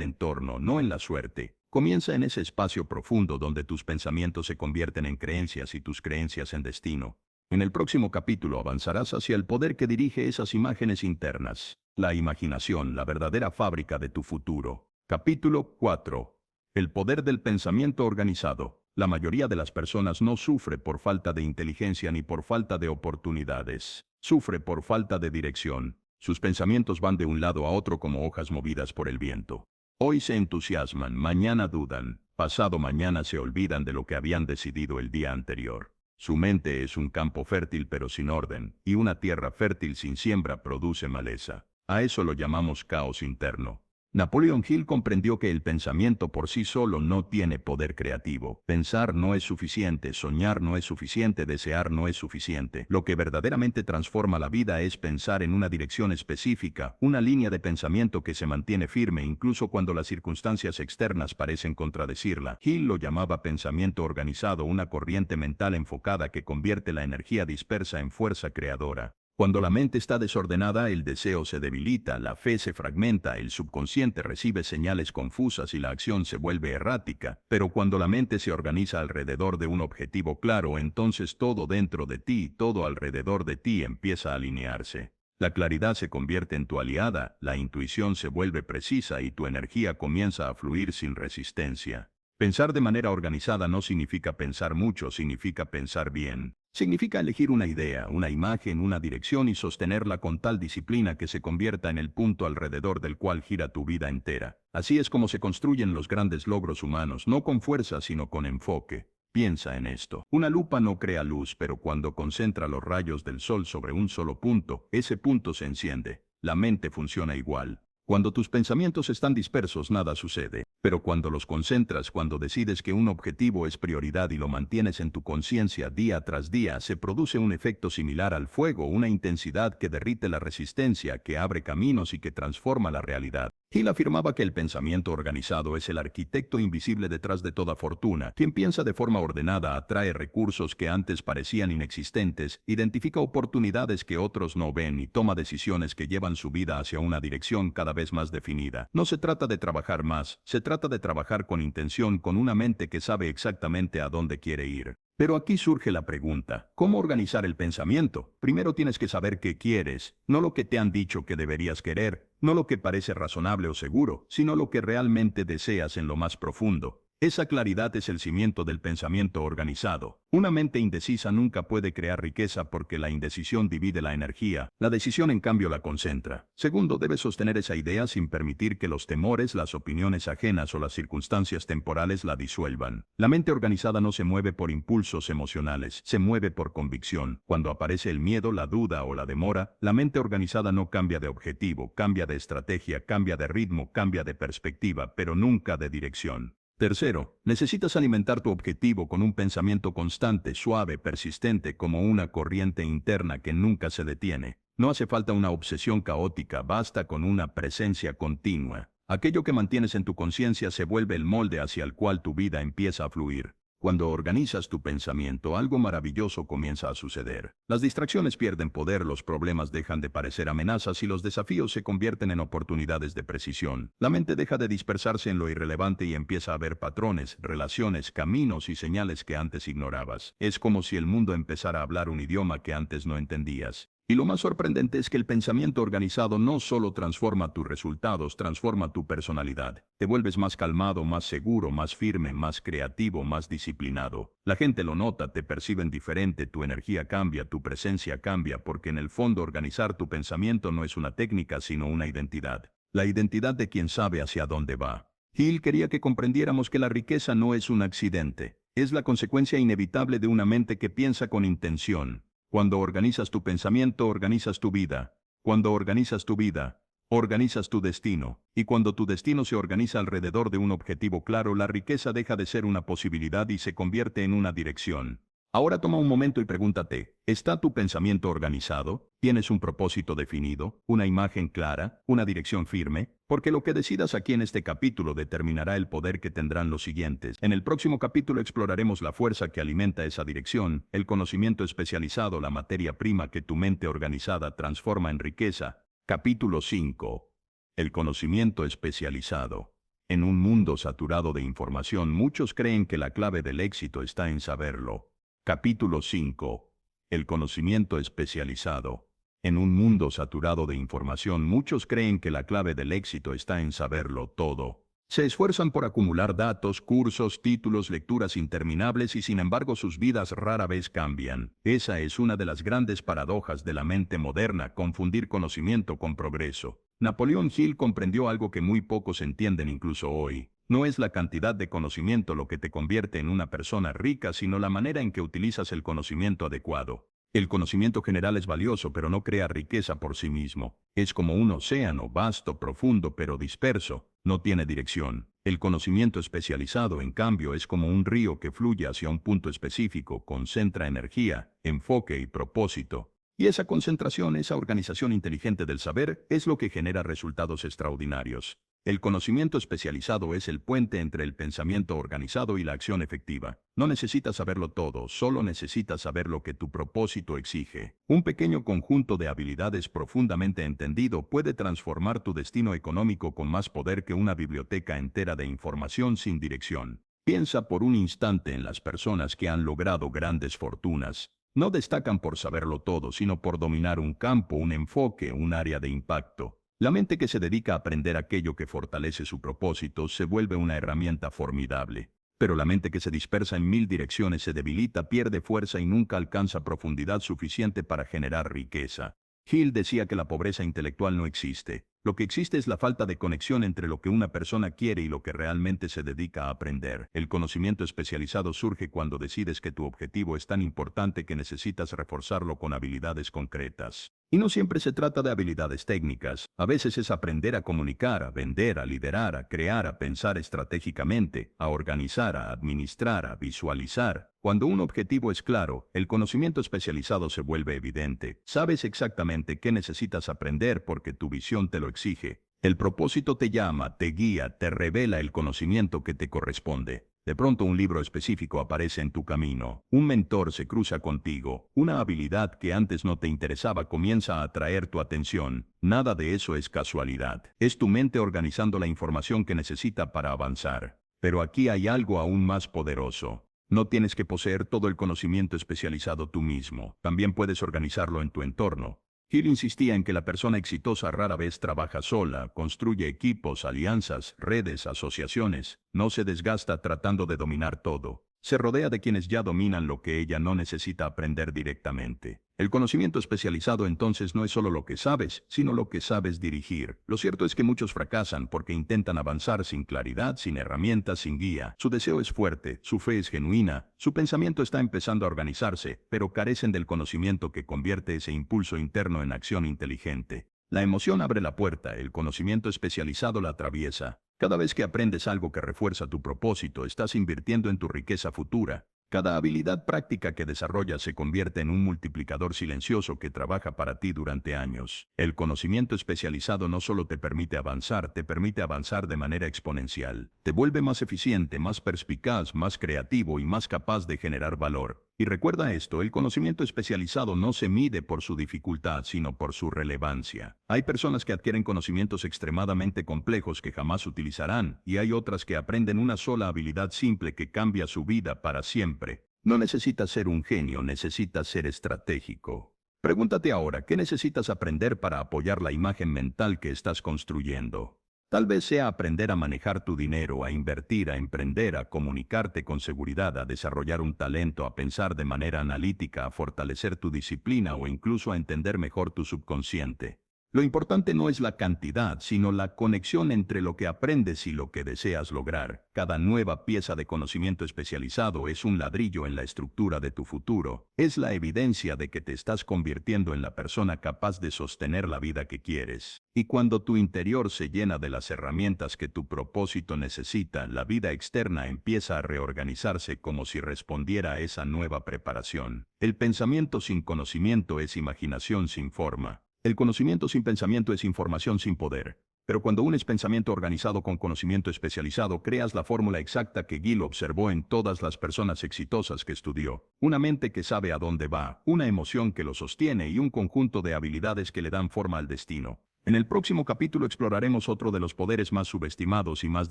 entorno, no en la suerte. Comienza en ese espacio profundo donde tus pensamientos se convierten en creencias y tus creencias en destino. En el próximo capítulo avanzarás hacia el poder que dirige esas imágenes internas. La imaginación, la verdadera fábrica de tu futuro. Capítulo 4. El poder del pensamiento organizado. La mayoría de las personas no sufre por falta de inteligencia ni por falta de oportunidades. Sufre por falta de dirección. Sus pensamientos van de un lado a otro como hojas movidas por el viento. Hoy se entusiasman, mañana dudan, pasado mañana se olvidan de lo que habían decidido el día anterior. Su mente es un campo fértil pero sin orden, y una tierra fértil sin siembra produce maleza. A eso lo llamamos caos interno. Napoleon Hill comprendió que el pensamiento por sí solo no tiene poder creativo. Pensar no es suficiente, soñar no es suficiente, desear no es suficiente. Lo que verdaderamente transforma la vida es pensar en una dirección específica, una línea de pensamiento que se mantiene firme incluso cuando las circunstancias externas parecen contradecirla. Hill lo llamaba pensamiento organizado, una corriente mental enfocada que convierte la energía dispersa en fuerza creadora. Cuando la mente está desordenada, el deseo se debilita, la fe se fragmenta, el subconsciente recibe señales confusas y la acción se vuelve errática. Pero cuando la mente se organiza alrededor de un objetivo claro, entonces todo dentro de ti, todo alrededor de ti empieza a alinearse. La claridad se convierte en tu aliada, la intuición se vuelve precisa y tu energía comienza a fluir sin resistencia. Pensar de manera organizada no significa pensar mucho, significa pensar bien. Significa elegir una idea, una imagen, una dirección y sostenerla con tal disciplina que se convierta en el punto alrededor del cual gira tu vida entera. Así es como se construyen los grandes logros humanos, no con fuerza sino con enfoque. Piensa en esto. Una lupa no crea luz, pero cuando concentra los rayos del sol sobre un solo punto, ese punto se enciende. La mente funciona igual. Cuando tus pensamientos están dispersos, nada sucede. Pero cuando los concentras, cuando decides que un objetivo es prioridad y lo mantienes en tu conciencia día tras día, se produce un efecto similar al fuego, una intensidad que derrite la resistencia, que abre caminos y que transforma la realidad. Hill afirmaba que el pensamiento organizado es el arquitecto invisible detrás de toda fortuna. Quien piensa de forma ordenada atrae recursos que antes parecían inexistentes, identifica oportunidades que otros no ven y toma decisiones que llevan su vida hacia una dirección cada vez más definida. No se trata de trabajar más, se trata de trabajar con intención, con una mente que sabe exactamente a dónde quiere ir. Pero aquí surge la pregunta, ¿cómo organizar el pensamiento? Primero tienes que saber qué quieres, no lo que te han dicho que deberías querer, no lo que parece razonable o seguro, sino lo que realmente deseas en lo más profundo. Esa claridad es el cimiento del pensamiento organizado. Una mente indecisa nunca puede crear riqueza porque la indecisión divide la energía, la decisión en cambio la concentra. Segundo, debes sostener esa idea sin permitir que los temores, las opiniones ajenas o las circunstancias temporales la disuelvan. La mente organizada no se mueve por impulsos emocionales, se mueve por convicción. Cuando aparece el miedo, la duda o la demora, la mente organizada no cambia de objetivo, cambia de estrategia, cambia de ritmo, cambia de perspectiva, pero nunca de dirección. Tercero, necesitas alimentar tu objetivo con un pensamiento constante, suave, persistente, como una corriente interna que nunca se detiene. No hace falta una obsesión caótica, basta con una presencia continua. Aquello que mantienes en tu conciencia se vuelve el molde hacia el cual tu vida empieza a fluir. Cuando organizas tu pensamiento, algo maravilloso comienza a suceder. Las distracciones pierden poder, los problemas dejan de parecer amenazas y los desafíos se convierten en oportunidades de precisión. La mente deja de dispersarse en lo irrelevante y empieza a ver patrones, relaciones, caminos y señales que antes ignorabas. Es como si el mundo empezara a hablar un idioma que antes no entendías. Y lo más sorprendente es que el pensamiento organizado no solo transforma tus resultados, transforma tu personalidad. Te vuelves más calmado, más seguro, más firme, más creativo, más disciplinado. La gente lo nota, te perciben diferente, tu energía cambia, tu presencia cambia, porque en el fondo organizar tu pensamiento no es una técnica sino una identidad. La identidad de quien sabe hacia dónde va. Hill quería que comprendiéramos que la riqueza no es un accidente, es la consecuencia inevitable de una mente que piensa con intención. Cuando organizas tu pensamiento, organizas tu vida. Cuando organizas tu vida, organizas tu destino. Y cuando tu destino se organiza alrededor de un objetivo claro, la riqueza deja de ser una posibilidad y se convierte en una dirección. Ahora toma un momento y pregúntate, ¿está tu pensamiento organizado? ¿Tienes un propósito definido? ¿Una imagen clara? ¿Una dirección firme? Porque lo que decidas aquí en este capítulo determinará el poder que tendrán los siguientes. En el próximo capítulo exploraremos la fuerza que alimenta esa dirección, el conocimiento especializado, la materia prima que tu mente organizada transforma en riqueza. Capítulo 5. El conocimiento especializado. En un mundo saturado de información, muchos creen que la clave del éxito está en saberlo. Capítulo 5. El conocimiento especializado. En un mundo saturado de información, muchos creen que la clave del éxito está en saberlo todo. Se esfuerzan por acumular datos, cursos, títulos, lecturas interminables y sin embargo sus vidas rara vez cambian. Esa es una de las grandes paradojas de la mente moderna, confundir conocimiento con progreso. Napoleón Hill comprendió algo que muy pocos entienden incluso hoy. No es la cantidad de conocimiento lo que te convierte en una persona rica, sino la manera en que utilizas el conocimiento adecuado. El conocimiento general es valioso, pero no crea riqueza por sí mismo. Es como un océano, vasto, profundo, pero disperso. No tiene dirección. El conocimiento especializado, en cambio, es como un río que fluye hacia un punto específico, concentra energía, enfoque y propósito. Y esa concentración, esa organización inteligente del saber, es lo que genera resultados extraordinarios. El conocimiento especializado es el puente entre el pensamiento organizado y la acción efectiva. No necesitas saberlo todo, solo necesitas saber lo que tu propósito exige. Un pequeño conjunto de habilidades profundamente entendido puede transformar tu destino económico con más poder que una biblioteca entera de información sin dirección. Piensa por un instante en las personas que han logrado grandes fortunas. No destacan por saberlo todo, sino por dominar un campo, un enfoque, un área de impacto. La mente que se dedica a aprender aquello que fortalece su propósito se vuelve una herramienta formidable. Pero la mente que se dispersa en mil direcciones se debilita, pierde fuerza y nunca alcanza profundidad suficiente para generar riqueza. Hill decía que la pobreza intelectual no existe. Lo que existe es la falta de conexión entre lo que una persona quiere y lo que realmente se dedica a aprender. El conocimiento especializado surge cuando decides que tu objetivo es tan importante que necesitas reforzarlo con habilidades concretas. Y no siempre se trata de habilidades técnicas. A veces es aprender a comunicar, a vender, a liderar, a crear, a pensar estratégicamente, a organizar, a administrar, a visualizar. Cuando un objetivo es claro, el conocimiento especializado se vuelve evidente. Sabes exactamente qué necesitas aprender porque tu visión te lo exige. El propósito te llama, te guía, te revela el conocimiento que te corresponde. De pronto un libro específico aparece en tu camino, un mentor se cruza contigo, una habilidad que antes no te interesaba comienza a atraer tu atención. Nada de eso es casualidad. Es tu mente organizando la información que necesita para avanzar. Pero aquí hay algo aún más poderoso. No tienes que poseer todo el conocimiento especializado tú mismo. También puedes organizarlo en tu entorno. Hill insistía en que la persona exitosa rara vez trabaja sola, construye equipos, alianzas, redes, asociaciones, no se desgasta tratando de dominar todo. Se rodea de quienes ya dominan lo que ella no necesita aprender directamente. El conocimiento especializado entonces no es solo lo que sabes, sino lo que sabes dirigir. Lo cierto es que muchos fracasan porque intentan avanzar sin claridad, sin herramientas, sin guía. Su deseo es fuerte, su fe es genuina, su pensamiento está empezando a organizarse, pero carecen del conocimiento que convierte ese impulso interno en acción inteligente. La emoción abre la puerta, el conocimiento especializado la atraviesa. Cada vez que aprendes algo que refuerza tu propósito, estás invirtiendo en tu riqueza futura. Cada habilidad práctica que desarrollas se convierte en un multiplicador silencioso que trabaja para ti durante años. El conocimiento especializado no solo te permite avanzar de manera exponencial. Te vuelve más eficiente, más perspicaz, más creativo y más capaz de generar valor. Y recuerda esto, el conocimiento especializado no se mide por su dificultad, sino por su relevancia. Hay personas que adquieren conocimientos extremadamente complejos que jamás utilizarán, y hay otras que aprenden una sola habilidad simple que cambia su vida para siempre. No necesitas ser un genio, necesitas ser estratégico. Pregúntate ahora, ¿qué necesitas aprender para apoyar la imagen mental que estás construyendo? Tal vez sea aprender a manejar tu dinero, a invertir, a emprender, a comunicarte con seguridad, a desarrollar un talento, a pensar de manera analítica, a fortalecer tu disciplina o incluso a entender mejor tu subconsciente. Lo importante no es la cantidad, sino la conexión entre lo que aprendes y lo que deseas lograr. Cada nueva pieza de conocimiento especializado es un ladrillo en la estructura de tu futuro. Es la evidencia de que te estás convirtiendo en la persona capaz de sostener la vida que quieres. Y cuando tu interior se llena de las herramientas que tu propósito necesita, la vida externa empieza a reorganizarse como si respondiera a esa nueva preparación. El pensamiento sin conocimiento es imaginación sin forma. El conocimiento sin pensamiento es información sin poder. Pero cuando unes pensamiento organizado con conocimiento especializado, creas la fórmula exacta que Gill observó en todas las personas exitosas que estudió. Una mente que sabe a dónde va, una emoción que lo sostiene y un conjunto de habilidades que le dan forma al destino. En el próximo capítulo exploraremos otro de los poderes más subestimados y más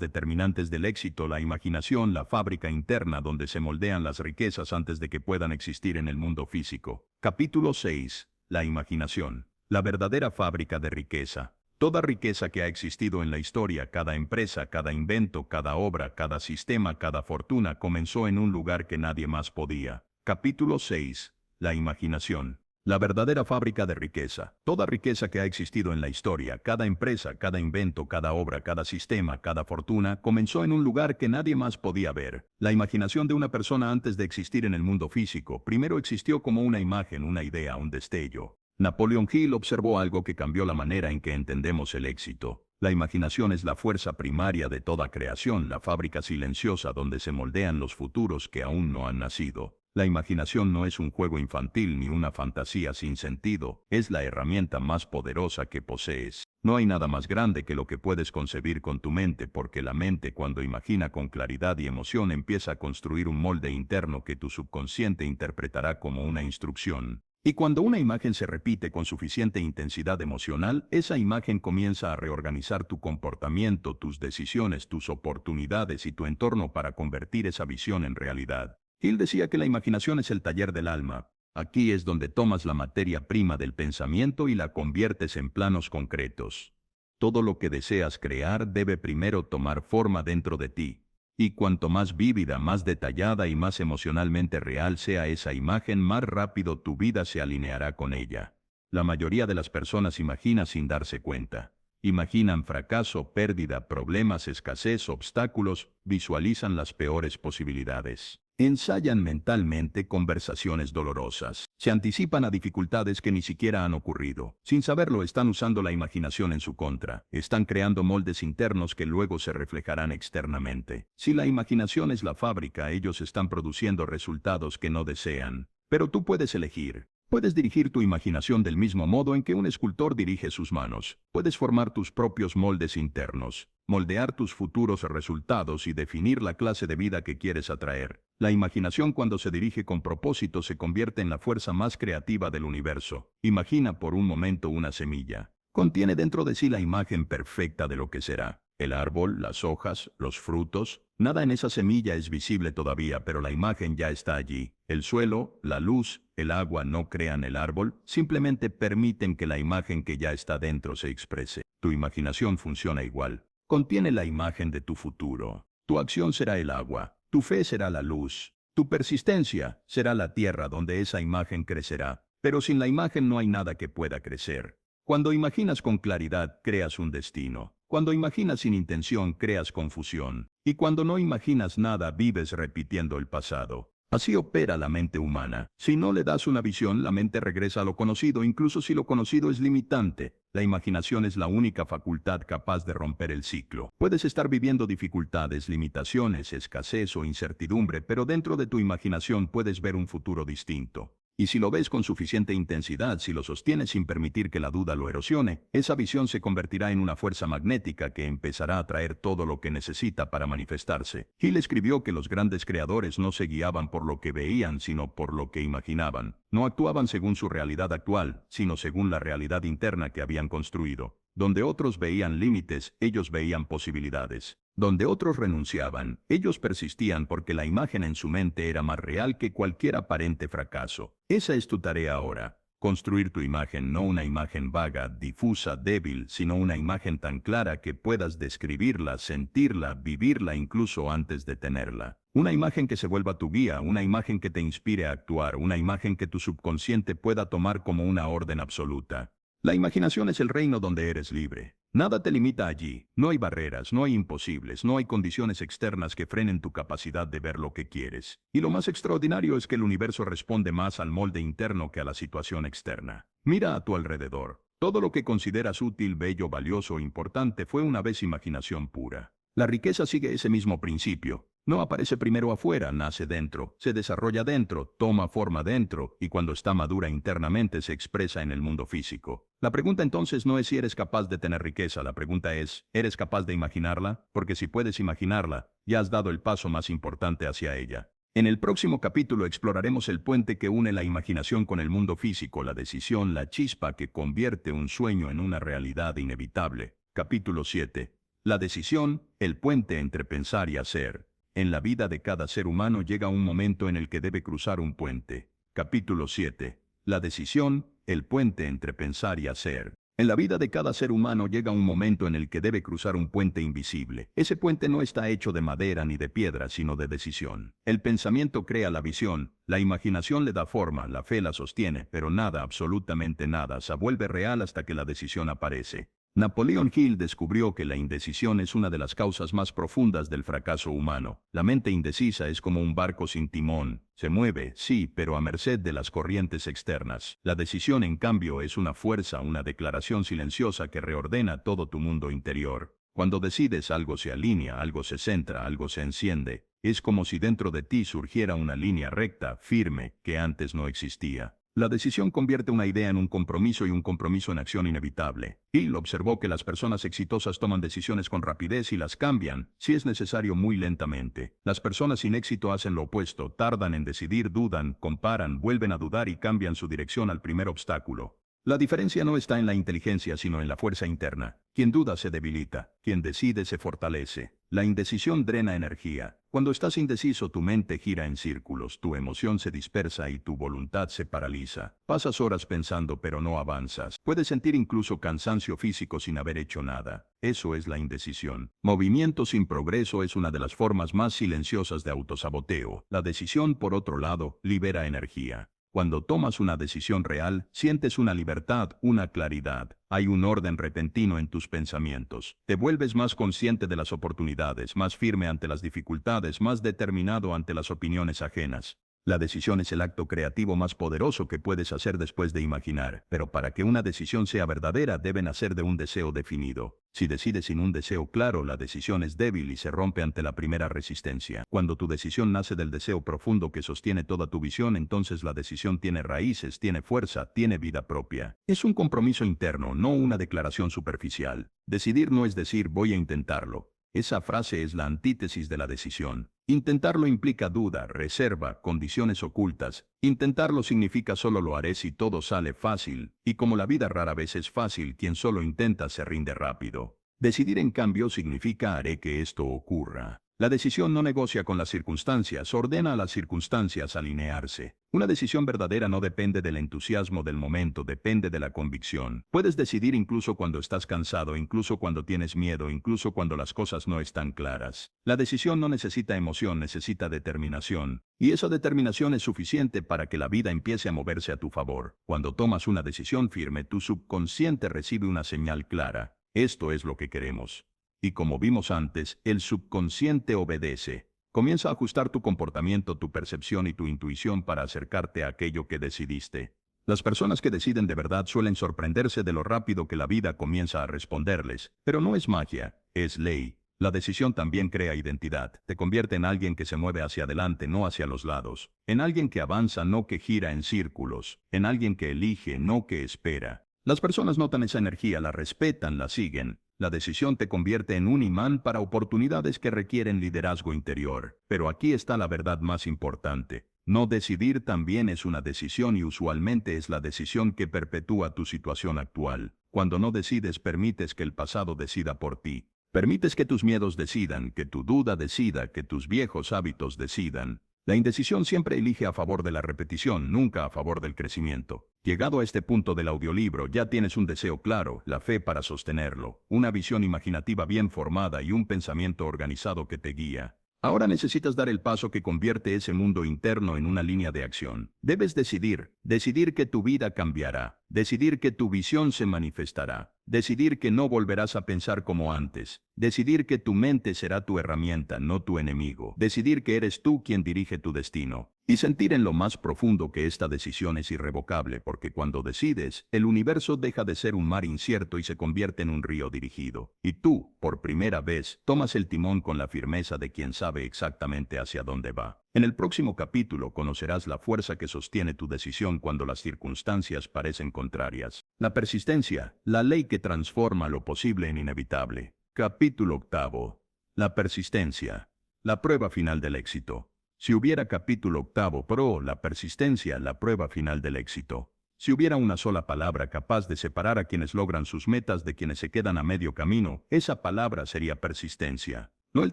determinantes del éxito, la imaginación, la fábrica interna donde se moldean las riquezas antes de que puedan existir en el mundo físico. Capítulo 6. La imaginación. La verdadera fábrica de riqueza. Toda riqueza que ha existido en la historia, cada empresa, cada invento, cada obra, cada sistema, cada fortuna, comenzó en un lugar que nadie más podía. Capítulo 6. La imaginación. La verdadera fábrica de riqueza. Toda riqueza que ha existido en la historia, cada empresa, cada invento, cada obra, cada sistema, cada fortuna, comenzó en un lugar que nadie más podía ver. La imaginación de una persona antes de existir en el mundo físico, primero existió como una imagen, una idea, un destello. Napoleon Hill observó algo que cambió la manera en que entendemos el éxito. La imaginación es la fuerza primaria de toda creación, la fábrica silenciosa donde se moldean los futuros que aún no han nacido. La imaginación no es un juego infantil ni una fantasía sin sentido, es la herramienta más poderosa que posees. No hay nada más grande que lo que puedes concebir con tu mente, porque la mente, cuando imagina con claridad y emoción, empieza a construir un molde interno que tu subconsciente interpretará como una instrucción. Y cuando una imagen se repite con suficiente intensidad emocional, esa imagen comienza a reorganizar tu comportamiento, tus decisiones, tus oportunidades y tu entorno para convertir esa visión en realidad. Hill decía que la imaginación es el taller del alma. Aquí es donde tomas la materia prima del pensamiento y la conviertes en planos concretos. Todo lo que deseas crear debe primero tomar forma dentro de ti. Y cuanto más vívida, más detallada y más emocionalmente real sea esa imagen, más rápido tu vida se alineará con ella. La mayoría de las personas imagina sin darse cuenta. Imaginan fracaso, pérdida, problemas, escasez, obstáculos, visualizan las peores posibilidades. Ensayan mentalmente conversaciones dolorosas. Se anticipan a dificultades que ni siquiera han ocurrido. Sin saberlo, están usando la imaginación en su contra. Están creando moldes internos que luego se reflejarán externamente. Si la imaginación es la fábrica, ellos están produciendo resultados que no desean. Pero tú puedes elegir. Puedes dirigir tu imaginación del mismo modo en que un escultor dirige sus manos. Puedes formar tus propios moldes internos, moldear tus futuros resultados y definir la clase de vida que quieres atraer. La imaginación, cuando se dirige con propósito, se convierte en la fuerza más creativa del universo. Imagina por un momento una semilla. Contiene dentro de sí la imagen perfecta de lo que será. El árbol, las hojas, los frutos. Nada en esa semilla es visible todavía, pero la imagen ya está allí. El suelo, la luz, el agua no crean el árbol, simplemente permiten que la imagen que ya está dentro se exprese. Tu imaginación funciona igual. Contiene la imagen de tu futuro. Tu acción será el agua. Tu fe será la luz. Tu persistencia será la tierra donde esa imagen crecerá. Pero sin la imagen no hay nada que pueda crecer. Cuando imaginas con claridad, creas un destino. Cuando imaginas sin intención, creas confusión. Y cuando no imaginas nada, vives repitiendo el pasado. Así opera la mente humana. Si no le das una visión, la mente regresa a lo conocido, incluso si lo conocido es limitante. La imaginación es la única facultad capaz de romper el ciclo. Puedes estar viviendo dificultades, limitaciones, escasez o incertidumbre, pero dentro de tu imaginación puedes ver un futuro distinto. Y si lo ves con suficiente intensidad, si lo sostienes sin permitir que la duda lo erosione, esa visión se convertirá en una fuerza magnética que empezará a atraer todo lo que necesita para manifestarse. Hill escribió que los grandes creadores no se guiaban por lo que veían, sino por lo que imaginaban. No actuaban según su realidad actual, sino según la realidad interna que habían construido. Donde otros veían límites, ellos veían posibilidades. Donde otros renunciaban, ellos persistían porque la imagen en su mente era más real que cualquier aparente fracaso. Esa es tu tarea ahora. Construir tu imagen, no una imagen vaga, difusa, débil, sino una imagen tan clara que puedas describirla, sentirla, vivirla incluso antes de tenerla. Una imagen que se vuelva tu guía, una imagen que te inspire a actuar, una imagen que tu subconsciente pueda tomar como una orden absoluta. La imaginación es el reino donde eres libre. Nada te limita allí. No hay barreras, no hay imposibles, no hay condiciones externas que frenen tu capacidad de ver lo que quieres. Y lo más extraordinario es que el universo responde más al molde interno que a la situación externa. Mira a tu alrededor. Todo lo que consideras útil, bello, valioso o importante fue una vez imaginación pura. La riqueza sigue ese mismo principio. No aparece primero afuera, nace dentro, se desarrolla dentro, toma forma dentro, y cuando está madura internamente se expresa en el mundo físico. La pregunta entonces no es si eres capaz de tener riqueza, la pregunta es, ¿eres capaz de imaginarla? Porque si puedes imaginarla, ya has dado el paso más importante hacia ella. En el próximo capítulo exploraremos el puente que une la imaginación con el mundo físico, la decisión, la chispa que convierte un sueño en una realidad inevitable. Capítulo 7. La decisión, el puente entre pensar y hacer. En la vida de cada ser humano llega un momento en el que debe cruzar un puente. Capítulo 7. La decisión, el puente entre pensar y hacer. En la vida de cada ser humano llega un momento en el que debe cruzar un puente invisible. Ese puente no está hecho de madera ni de piedra, sino de decisión. El pensamiento crea la visión, la imaginación le da forma, la fe la sostiene, pero nada, absolutamente nada, se vuelve real hasta que la decisión aparece. Napoleon Hill descubrió que la indecisión es una de las causas más profundas del fracaso humano. La mente indecisa es como un barco sin timón. Se mueve, sí, pero a merced de las corrientes externas. La decisión, en cambio, es una fuerza, una declaración silenciosa que reordena todo tu mundo interior. Cuando decides, algo se alinea, algo se centra, algo se enciende. Es como si dentro de ti surgiera una línea recta, firme, que antes no existía. La decisión convierte una idea en un compromiso y un compromiso en acción inevitable. Hill observó que las personas exitosas toman decisiones con rapidez y las cambian, si es necesario, muy lentamente. Las personas sin éxito hacen lo opuesto, tardan en decidir, dudan, comparan, vuelven a dudar y cambian su dirección al primer obstáculo. La diferencia no está en la inteligencia, sino en la fuerza interna. Quien duda se debilita, quien decide se fortalece. La indecisión drena energía. Cuando estás indeciso, tu mente gira en círculos, tu emoción se dispersa y tu voluntad se paraliza. Pasas horas pensando pero no avanzas. Puedes sentir incluso cansancio físico sin haber hecho nada. Eso es la indecisión. Movimiento sin progreso es una de las formas más silenciosas de autosaboteo. La decisión, por otro lado, libera energía. Cuando tomas una decisión real, sientes una libertad, una claridad. Hay un orden repentino en tus pensamientos. Te vuelves más consciente de las oportunidades, más firme ante las dificultades, más determinado ante las opiniones ajenas. La decisión es el acto creativo más poderoso que puedes hacer después de imaginar, pero para que una decisión sea verdadera debe nacer de un deseo definido. Si decides sin un deseo claro, la decisión es débil y se rompe ante la primera resistencia. Cuando tu decisión nace del deseo profundo que sostiene toda tu visión, entonces la decisión tiene raíces, tiene fuerza, tiene vida propia. Es un compromiso interno, no una declaración superficial. Decidir no es decir voy a intentarlo. Esa frase es la antítesis de la decisión. Intentarlo implica duda, reserva, condiciones ocultas. Intentarlo significa solo lo haré si todo sale fácil, y como la vida rara vez es fácil, quien solo intenta se rinde rápido. Decidir, en cambio, significa haré que esto ocurra. La decisión no negocia con las circunstancias, ordena a las circunstancias alinearse. Una decisión verdadera no depende del entusiasmo del momento, depende de la convicción. Puedes decidir incluso cuando estás cansado, incluso cuando tienes miedo, incluso cuando las cosas no están claras. La decisión no necesita emoción, necesita determinación. Y esa determinación es suficiente para que la vida empiece a moverse a tu favor. Cuando tomas una decisión firme, tu subconsciente recibe una señal clara. Esto es lo que queremos. Y como vimos antes, el subconsciente obedece. Comienza a ajustar tu comportamiento, tu percepción y tu intuición para acercarte a aquello que decidiste. Las personas que deciden de verdad suelen sorprenderse de lo rápido que la vida comienza a responderles. Pero no es magia, es ley. La decisión también crea identidad. Te convierte en alguien que se mueve hacia adelante, no hacia los lados. En alguien que avanza, no que gira en círculos. En alguien que elige, no que espera. Las personas notan esa energía, la respetan, la siguen. La decisión te convierte en un imán para oportunidades que requieren liderazgo interior. Pero aquí está la verdad más importante. No decidir también es una decisión y usualmente es la decisión que perpetúa tu situación actual. Cuando no decides, permites que el pasado decida por ti. Permites que tus miedos decidan, que tu duda decida, que tus viejos hábitos decidan. La indecisión siempre elige a favor de la repetición, nunca a favor del crecimiento. Llegado a este punto del audiolibro, ya tienes un deseo claro, la fe para sostenerlo, una visión imaginativa bien formada y un pensamiento organizado que te guía. Ahora necesitas dar el paso que convierte ese mundo interno en una línea de acción. Debes decidir que tu vida cambiará, decidir que tu visión se manifestará, decidir que no volverás a pensar como antes, decidir que tu mente será tu herramienta, no tu enemigo, decidir que eres tú quien dirige tu destino. Y sentir en lo más profundo que esta decisión es irrevocable, porque cuando decides, el universo deja de ser un mar incierto y se convierte en un río dirigido. Y tú, por primera vez, tomas el timón con la firmeza de quien sabe exactamente hacia dónde va. En el próximo capítulo conocerás la fuerza que sostiene tu decisión cuando las circunstancias parecen contrarias. La persistencia, la ley que transforma lo posible en inevitable. Capítulo 8. La persistencia, la prueba final del éxito. Si hubiera capítulo octavo Pro, la persistencia, la prueba final del éxito. Si hubiera una sola palabra capaz de separar a quienes logran sus metas de quienes se quedan a medio camino, esa palabra sería persistencia. No el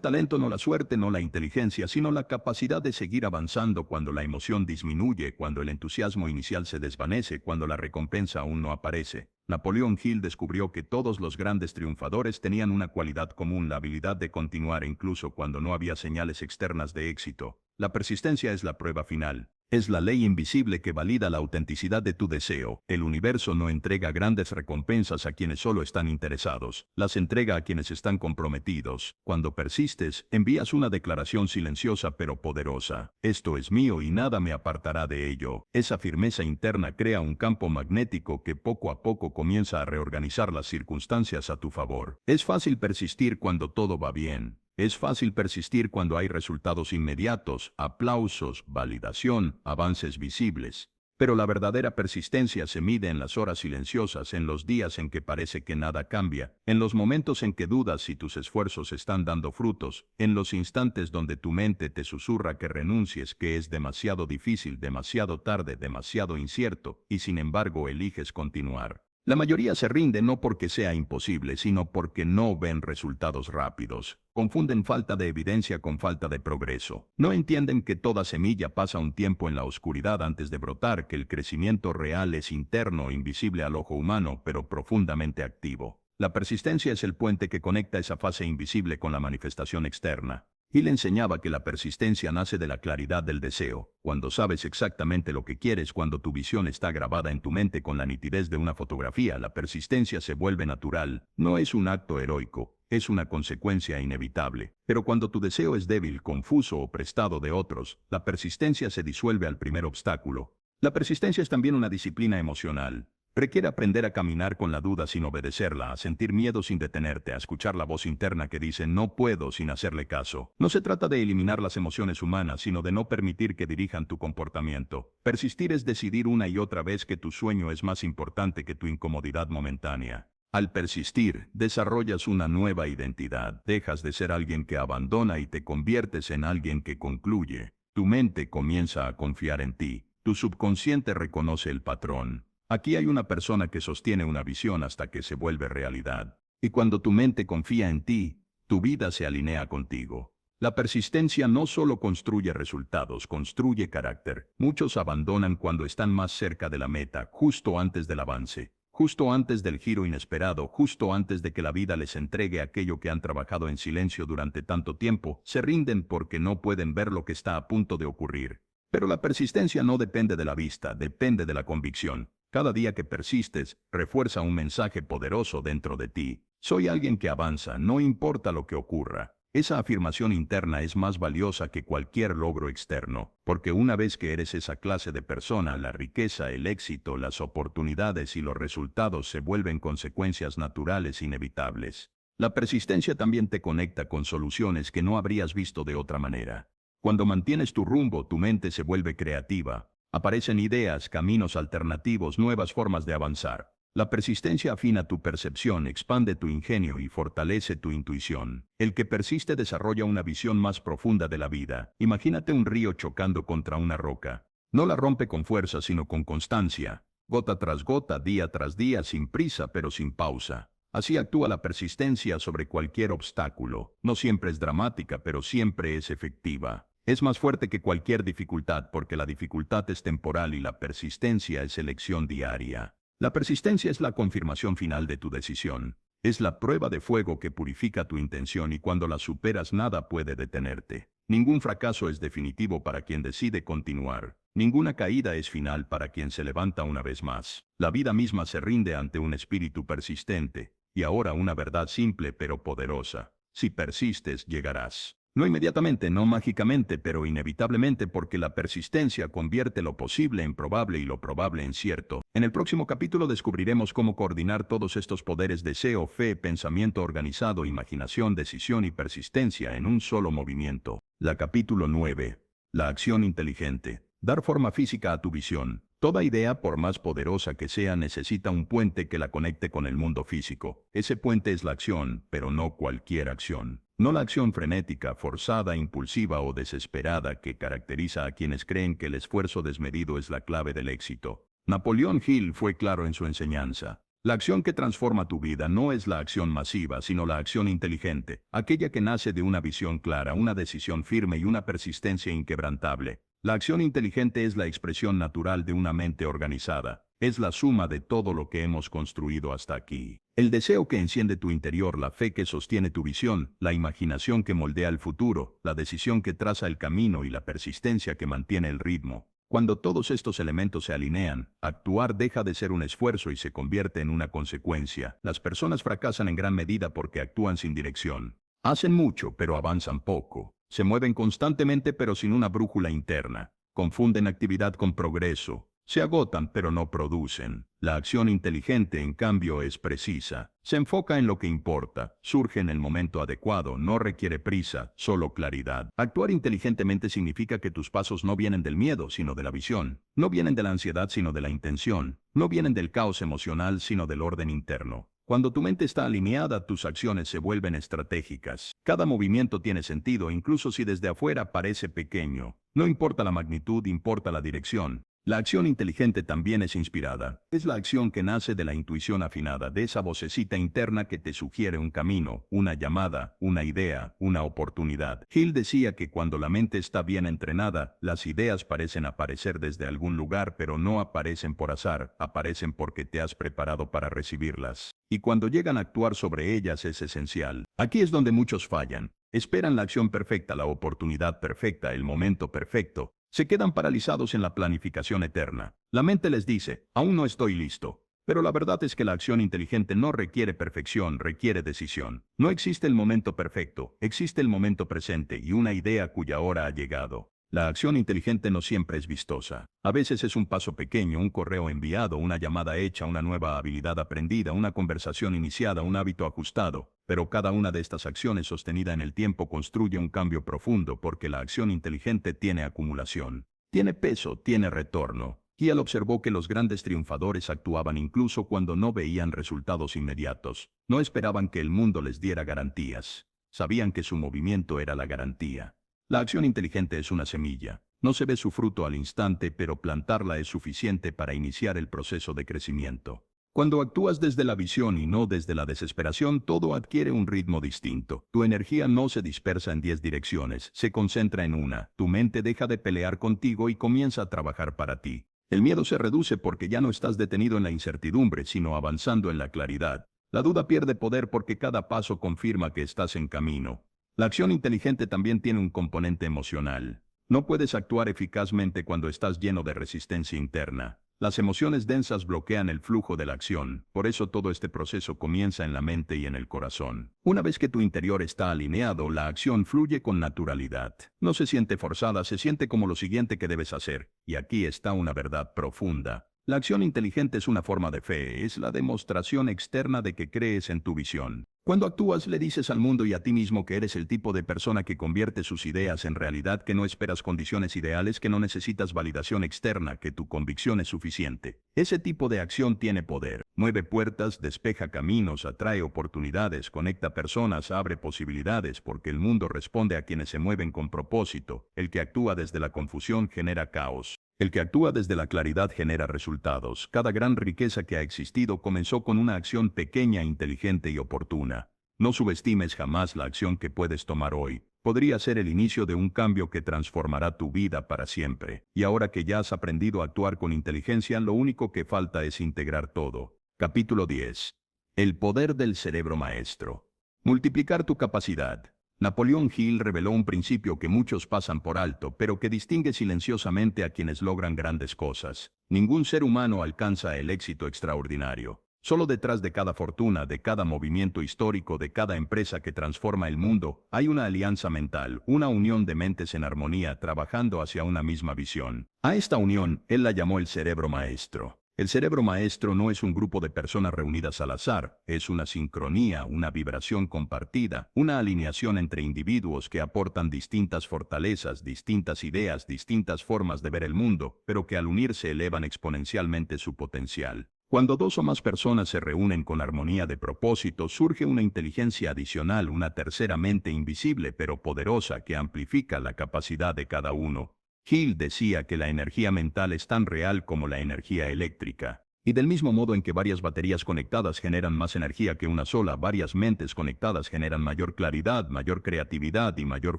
talento, no la suerte, no la inteligencia, sino la capacidad de seguir avanzando cuando la emoción disminuye, cuando el entusiasmo inicial se desvanece, cuando la recompensa aún no aparece. Napoleón Hill descubrió que todos los grandes triunfadores tenían una cualidad común, la habilidad de continuar incluso cuando no había señales externas de éxito. La persistencia es la prueba final. Es la ley invisible que valida la autenticidad de tu deseo. El universo no entrega grandes recompensas a quienes solo están interesados, las entrega a quienes están comprometidos. Cuando persistes, envías una declaración silenciosa pero poderosa. Esto es mío y nada me apartará de ello. Esa firmeza interna crea un campo magnético que poco a poco comienza a reorganizar las circunstancias a tu favor. Es fácil persistir cuando todo va bien. Es fácil persistir cuando hay resultados inmediatos, aplausos, validación, avances visibles. Pero la verdadera persistencia se mide en las horas silenciosas, en los días en que parece que nada cambia, en los momentos en que dudas si tus esfuerzos están dando frutos, en los instantes donde tu mente te susurra que renuncies, que es demasiado difícil, demasiado tarde, demasiado incierto, y sin embargo eliges continuar. La mayoría se rinde no porque sea imposible, sino porque no ven resultados rápidos. Confunden falta de evidencia con falta de progreso. No entienden que toda semilla pasa un tiempo en la oscuridad antes de brotar, que el crecimiento real es interno, invisible al ojo humano, pero profundamente activo. La persistencia es el puente que conecta esa fase invisible con la manifestación externa. Hill enseñaba que la persistencia nace de la claridad del deseo. Cuando sabes exactamente lo que quieres, cuando tu visión está grabada en tu mente con la nitidez de una fotografía, la persistencia se vuelve natural. No es un acto heroico, es una consecuencia inevitable. Pero cuando tu deseo es débil, confuso o prestado de otros, la persistencia se disuelve al primer obstáculo. La persistencia es también una disciplina emocional. Requiere aprender a caminar con la duda sin obedecerla, a sentir miedo sin detenerte, a escuchar la voz interna que dice no puedo sin hacerle caso. No se trata de eliminar las emociones humanas, sino de no permitir que dirijan tu comportamiento. Persistir es decidir una y otra vez que tu sueño es más importante que tu incomodidad momentánea. Al persistir, desarrollas una nueva identidad. Dejas de ser alguien que abandona y te conviertes en alguien que concluye. Tu mente comienza a confiar en ti. Tu subconsciente reconoce el patrón. Aquí hay una persona que sostiene una visión hasta que se vuelve realidad. Y cuando tu mente confía en ti, tu vida se alinea contigo. La persistencia no solo construye resultados, construye carácter. Muchos abandonan cuando están más cerca de la meta, justo antes del avance, justo antes del giro inesperado, justo antes de que la vida les entregue aquello que han trabajado en silencio durante tanto tiempo. Se rinden porque no pueden ver lo que está a punto de ocurrir. Pero la persistencia no depende de la vista, depende de la convicción. Cada día que persistes, refuerza un mensaje poderoso dentro de ti. Soy alguien que avanza, no importa lo que ocurra. Esa afirmación interna es más valiosa que cualquier logro externo, porque una vez que eres esa clase de persona, la riqueza, el éxito, las oportunidades y los resultados se vuelven consecuencias naturales inevitables. La persistencia también te conecta con soluciones que no habrías visto de otra manera. Cuando mantienes tu rumbo, tu mente se vuelve creativa. Aparecen ideas, caminos alternativos, nuevas formas de avanzar. La persistencia afina tu percepción, expande tu ingenio y fortalece tu intuición. El que persiste desarrolla una visión más profunda de la vida. Imagínate un río chocando contra una roca. No la rompe con fuerza, sino con constancia. Gota tras gota, día tras día, sin prisa pero sin pausa. Así actúa la persistencia sobre cualquier obstáculo. No siempre es dramática, pero siempre es efectiva. Es más fuerte que cualquier dificultad porque la dificultad es temporal y la persistencia es elección diaria. La persistencia es la confirmación final de tu decisión. Es la prueba de fuego que purifica tu intención y cuando la superas nada puede detenerte. Ningún fracaso es definitivo para quien decide continuar. Ninguna caída es final para quien se levanta una vez más. La vida misma se rinde ante un espíritu persistente. Y ahora una verdad simple pero poderosa. Si persistes, llegarás. No inmediatamente, no mágicamente, pero inevitablemente porque la persistencia convierte lo posible en probable y lo probable en cierto. En el próximo capítulo descubriremos cómo coordinar todos estos poderes: deseo, fe, pensamiento organizado, imaginación, decisión y persistencia en un solo movimiento. Capítulo 9. La acción inteligente. Dar forma física a tu visión. Toda idea, por más poderosa que sea, necesita un puente que la conecte con el mundo físico. Ese puente es la acción, pero no cualquier acción. no la acción frenética, forzada, impulsiva o desesperada que caracteriza a quienes creen que el esfuerzo desmedido es la clave del éxito. Napoleón Hill fue claro en su enseñanza. La acción que transforma tu vida no es la acción masiva, sino la acción inteligente, aquella que nace de una visión clara, una decisión firme y una persistencia inquebrantable. La acción inteligente es la expresión natural de una mente organizada. Es la suma de todo lo que hemos construido hasta aquí. El deseo que enciende tu interior, la fe que sostiene tu visión, la imaginación que moldea el futuro, la decisión que traza el camino y la persistencia que mantiene el ritmo. Cuando todos estos elementos se alinean, actuar deja de ser un esfuerzo y se convierte en una consecuencia. Las personas fracasan en gran medida porque actúan sin dirección. Hacen mucho, pero avanzan poco. Se mueven constantemente, pero sin una brújula interna. Confunden actividad con progreso. Se agotan, pero no producen. La acción inteligente, en cambio, es precisa. Se enfoca en lo que importa. Surge en el momento adecuado. No requiere prisa, solo claridad. Actuar inteligentemente significa que tus pasos no vienen del miedo, sino de la visión. No vienen de la ansiedad, sino de la intención. No vienen del caos emocional, sino del orden interno. Cuando tu mente está alineada, tus acciones se vuelven estratégicas. Cada movimiento tiene sentido, incluso si desde afuera parece pequeño. No importa la magnitud, importa la dirección. La acción inteligente también es inspirada. Es la acción que nace de la intuición afinada, de esa vocecita interna que te sugiere un camino, una llamada, una idea, una oportunidad. Hill decía que cuando la mente está bien entrenada, las ideas parecen aparecer desde algún lugar, pero no aparecen por azar, aparecen porque te has preparado para recibirlas. Y cuando llegan a actuar sobre ellas es esencial. Aquí es donde muchos fallan. Esperan la acción perfecta, la oportunidad perfecta, el momento perfecto. Se quedan paralizados en la planificación eterna. La mente les dice, aún no estoy listo. Pero la verdad es que la acción inteligente no requiere perfección, requiere decisión. No existe el momento perfecto, existe el momento presente y una idea cuya hora ha llegado. La acción inteligente no siempre es vistosa. A veces es un paso pequeño, un correo enviado, una llamada hecha, una nueva habilidad aprendida, una conversación iniciada, un hábito ajustado. Pero cada una de estas acciones sostenida en el tiempo construye un cambio profundo porque la acción inteligente tiene acumulación. Tiene peso, tiene retorno. Hill observó que los grandes triunfadores actuaban incluso cuando no veían resultados inmediatos. No esperaban que el mundo les diera garantías. Sabían que su movimiento era la garantía. La acción inteligente es una semilla. No se ve su fruto al instante, pero plantarla es suficiente para iniciar el proceso de crecimiento. Cuando actúas desde la visión y no desde la desesperación, todo adquiere un ritmo distinto. Tu energía no se dispersa en 10 direcciones, se concentra en una. Tu mente deja de pelear contigo y comienza a trabajar para ti. El miedo se reduce porque ya no estás detenido en la incertidumbre, sino avanzando en la claridad. La duda pierde poder porque cada paso confirma que estás en camino. La acción inteligente también tiene un componente emocional. No puedes actuar eficazmente cuando estás lleno de resistencia interna. Las emociones densas bloquean el flujo de la acción, por eso todo este proceso comienza en la mente y en el corazón. Una vez que tu interior está alineado, la acción fluye con naturalidad. No se siente forzada, se siente como lo siguiente que debes hacer. Y aquí está una verdad profunda. La acción inteligente es una forma de fe, es la demostración externa de que crees en tu visión. Cuando actúas, le dices al mundo y a ti mismo que eres el tipo de persona que convierte sus ideas en realidad, que no esperas condiciones ideales, que no necesitas validación externa, que tu convicción es suficiente. Ese tipo de acción tiene poder. Mueve puertas, despeja caminos, atrae oportunidades, conecta personas, abre posibilidades, porque el mundo responde a quienes se mueven con propósito. El que actúa desde la confusión genera caos. El que actúa desde la claridad genera resultados. Cada gran riqueza que ha existido comenzó con una acción pequeña, inteligente y oportuna. No subestimes jamás la acción que puedes tomar hoy. Podría ser el inicio de un cambio que transformará tu vida para siempre. Y ahora que ya has aprendido a actuar con inteligencia, lo único que falta es integrar todo. Capítulo 10. El poder del cerebro maestro. Multiplicar tu capacidad. Napoleón Hill reveló un principio que muchos pasan por alto, pero que distingue silenciosamente a quienes logran grandes cosas. Ningún ser humano alcanza el éxito extraordinario. Solo detrás de cada fortuna, de cada movimiento histórico, de cada empresa que transforma el mundo, hay una alianza mental, una unión de mentes en armonía trabajando hacia una misma visión. A esta unión, él la llamó el cerebro maestro. El cerebro maestro no es un grupo de personas reunidas al azar, es una sincronía, una vibración compartida, una alineación entre individuos que aportan distintas fortalezas, distintas ideas, distintas formas de ver el mundo, pero que al unirse elevan exponencialmente su potencial. Cuando dos o más personas se reúnen con armonía de propósito, surge una inteligencia adicional, una tercera mente invisible pero poderosa que amplifica la capacidad de cada uno. Hill decía que la energía mental es tan real como la energía eléctrica. Y del mismo modo en que varias baterías conectadas generan más energía que una sola, varias mentes conectadas generan mayor claridad, mayor creatividad y mayor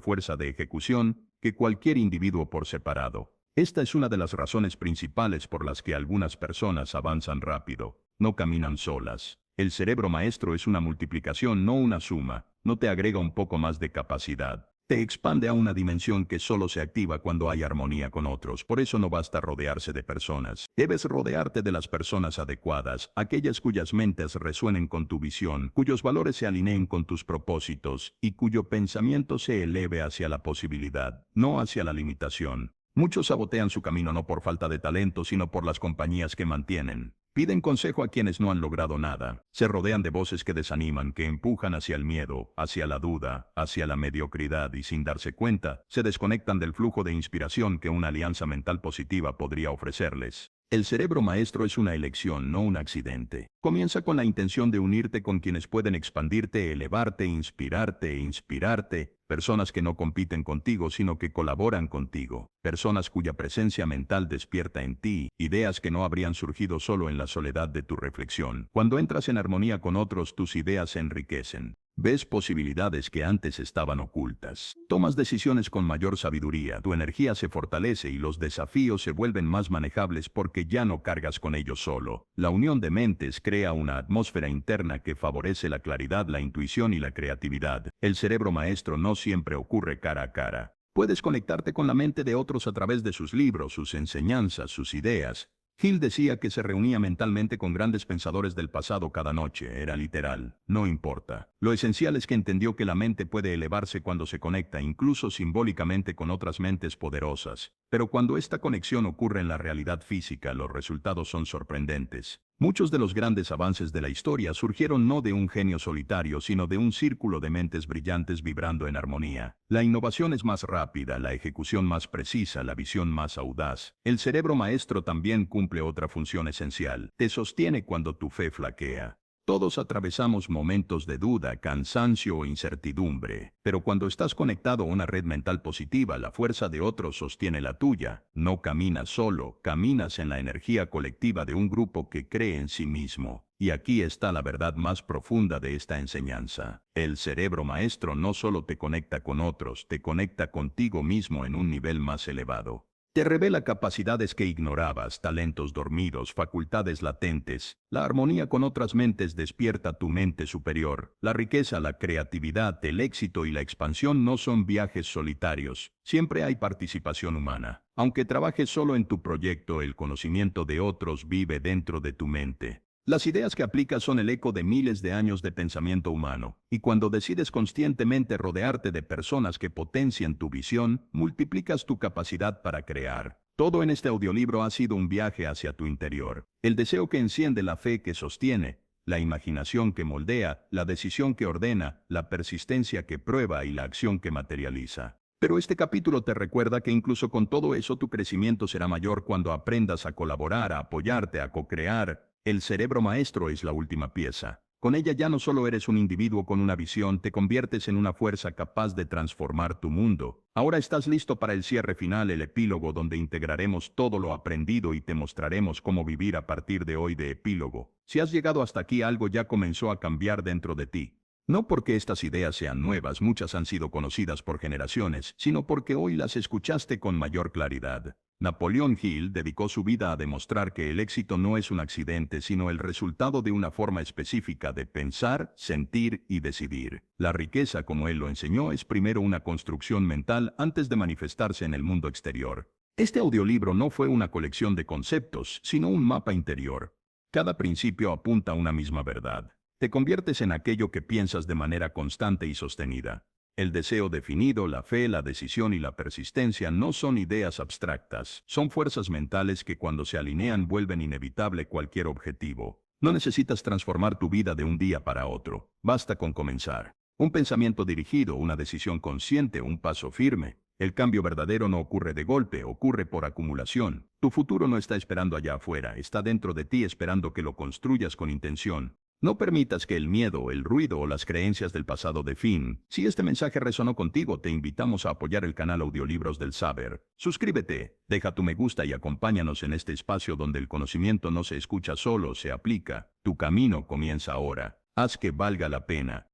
fuerza de ejecución que cualquier individuo por separado. Esta es una de las razones principales por las que algunas personas avanzan rápido. No caminan solas. El cerebro maestro es una multiplicación, no una suma. No te agrega un poco más de capacidad. Te expande a una dimensión que solo se activa cuando hay armonía con otros. Por eso no basta rodearse de personas. Debes rodearte de las personas adecuadas, aquellas cuyas mentes resuenen con tu visión, cuyos valores se alineen con tus propósitos y cuyo pensamiento se eleve hacia la posibilidad, no hacia la limitación. Muchos sabotean su camino no por falta de talento, sino por las compañías que mantienen. Piden consejo a quienes no han logrado nada. Se rodean de voces que desaniman, que empujan hacia el miedo, hacia la duda, hacia la mediocridad y sin darse cuenta, se desconectan del flujo de inspiración que una alianza mental positiva podría ofrecerles. El cerebro maestro es una elección, no un accidente. Comienza con la intención de unirte con quienes pueden expandirte, elevarte, inspirarte e inspirarte. Personas que no compiten contigo, sino que colaboran contigo. Personas cuya presencia mental despierta en ti ideas que no habrían surgido solo en la soledad de tu reflexión. Cuando entras en armonía con otros, tus ideas se enriquecen. Ves posibilidades que antes estaban ocultas. Tomas decisiones con mayor sabiduría, tu energía se fortalece y los desafíos se vuelven más manejables porque ya no cargas con ellos solo. La unión de mentes crea una atmósfera interna que favorece la claridad, la intuición y la creatividad. El cerebro maestro no siempre ocurre cara a cara. Puedes conectarte con la mente de otros a través de sus libros, sus enseñanzas, sus ideas. Hill decía que se reunía mentalmente con grandes pensadores del pasado cada noche. Era literal. No importa. Lo esencial es que entendió que la mente puede elevarse cuando se conecta, incluso simbólicamente, con otras mentes poderosas. Pero cuando esta conexión ocurre en la realidad física, los resultados son sorprendentes. Muchos de los grandes avances de la historia surgieron no de un genio solitario, sino de un círculo de mentes brillantes vibrando en armonía. La innovación es más rápida, la ejecución más precisa, la visión más audaz. El cerebro maestro también cumple otra función esencial. Te sostiene cuando tu fe flaquea. Todos atravesamos momentos de duda, cansancio o incertidumbre, pero cuando estás conectado a una red mental positiva, la fuerza de otros sostiene la tuya. No caminas solo, caminas en la energía colectiva de un grupo que cree en sí mismo. Y aquí está la verdad más profunda de esta enseñanza. El cerebro maestro no solo te conecta con otros, te conecta contigo mismo en un nivel más elevado. Te revela capacidades que ignorabas, talentos dormidos, facultades latentes. La armonía con otras mentes despierta tu mente superior. La riqueza, la creatividad, el éxito y la expansión no son viajes solitarios. Siempre hay participación humana. Aunque trabajes solo en tu proyecto, el conocimiento de otros vive dentro de tu mente. Las ideas que aplicas son el eco de miles de años de pensamiento humano, y cuando decides conscientemente rodearte de personas que potencian tu visión, multiplicas tu capacidad para crear. Todo en este audiolibro ha sido un viaje hacia tu interior. El deseo que enciende, la fe que sostiene, la imaginación que moldea, la decisión que ordena, la persistencia que prueba y la acción que materializa. Pero este capítulo te recuerda que incluso con todo eso tu crecimiento será mayor cuando aprendas a colaborar, a apoyarte, a co-crear. El cerebro maestro es la última pieza. Con ella ya no solo eres un individuo con una visión, te conviertes en una fuerza capaz de transformar tu mundo. Ahora estás listo para el cierre final, el epílogo, donde integraremos todo lo aprendido y te mostraremos cómo vivir a partir de hoy. De epílogo. Si has llegado hasta aquí, algo ya comenzó a cambiar dentro de ti. No porque estas ideas sean nuevas, muchas han sido conocidas por generaciones, sino porque hoy las escuchaste con mayor claridad. Napoleón Hill dedicó su vida a demostrar que el éxito no es un accidente, sino el resultado de una forma específica de pensar, sentir y decidir. La riqueza, como él lo enseñó, es primero una construcción mental antes de manifestarse en el mundo exterior. Este audiolibro no fue una colección de conceptos, sino un mapa interior. Cada principio apunta a una misma verdad. Te conviertes en aquello que piensas de manera constante y sostenida. El deseo definido, la fe, la decisión y la persistencia no son ideas abstractas, son fuerzas mentales que cuando se alinean vuelven inevitable cualquier objetivo. No necesitas transformar tu vida de un día para otro, basta con comenzar. Un pensamiento dirigido, una decisión consciente, un paso firme. El cambio verdadero no ocurre de golpe, ocurre por acumulación. Tu futuro no está esperando allá afuera, está dentro de ti esperando que lo construyas con intención. No permitas que el miedo, el ruido o las creencias del pasado definen. Si este mensaje resonó contigo, te invitamos a apoyar el canal Audiolibros del Saber. Suscríbete, deja tu me gusta y acompáñanos en este espacio donde el conocimiento no se escucha solo, se aplica. Tu camino comienza ahora. Haz que valga la pena.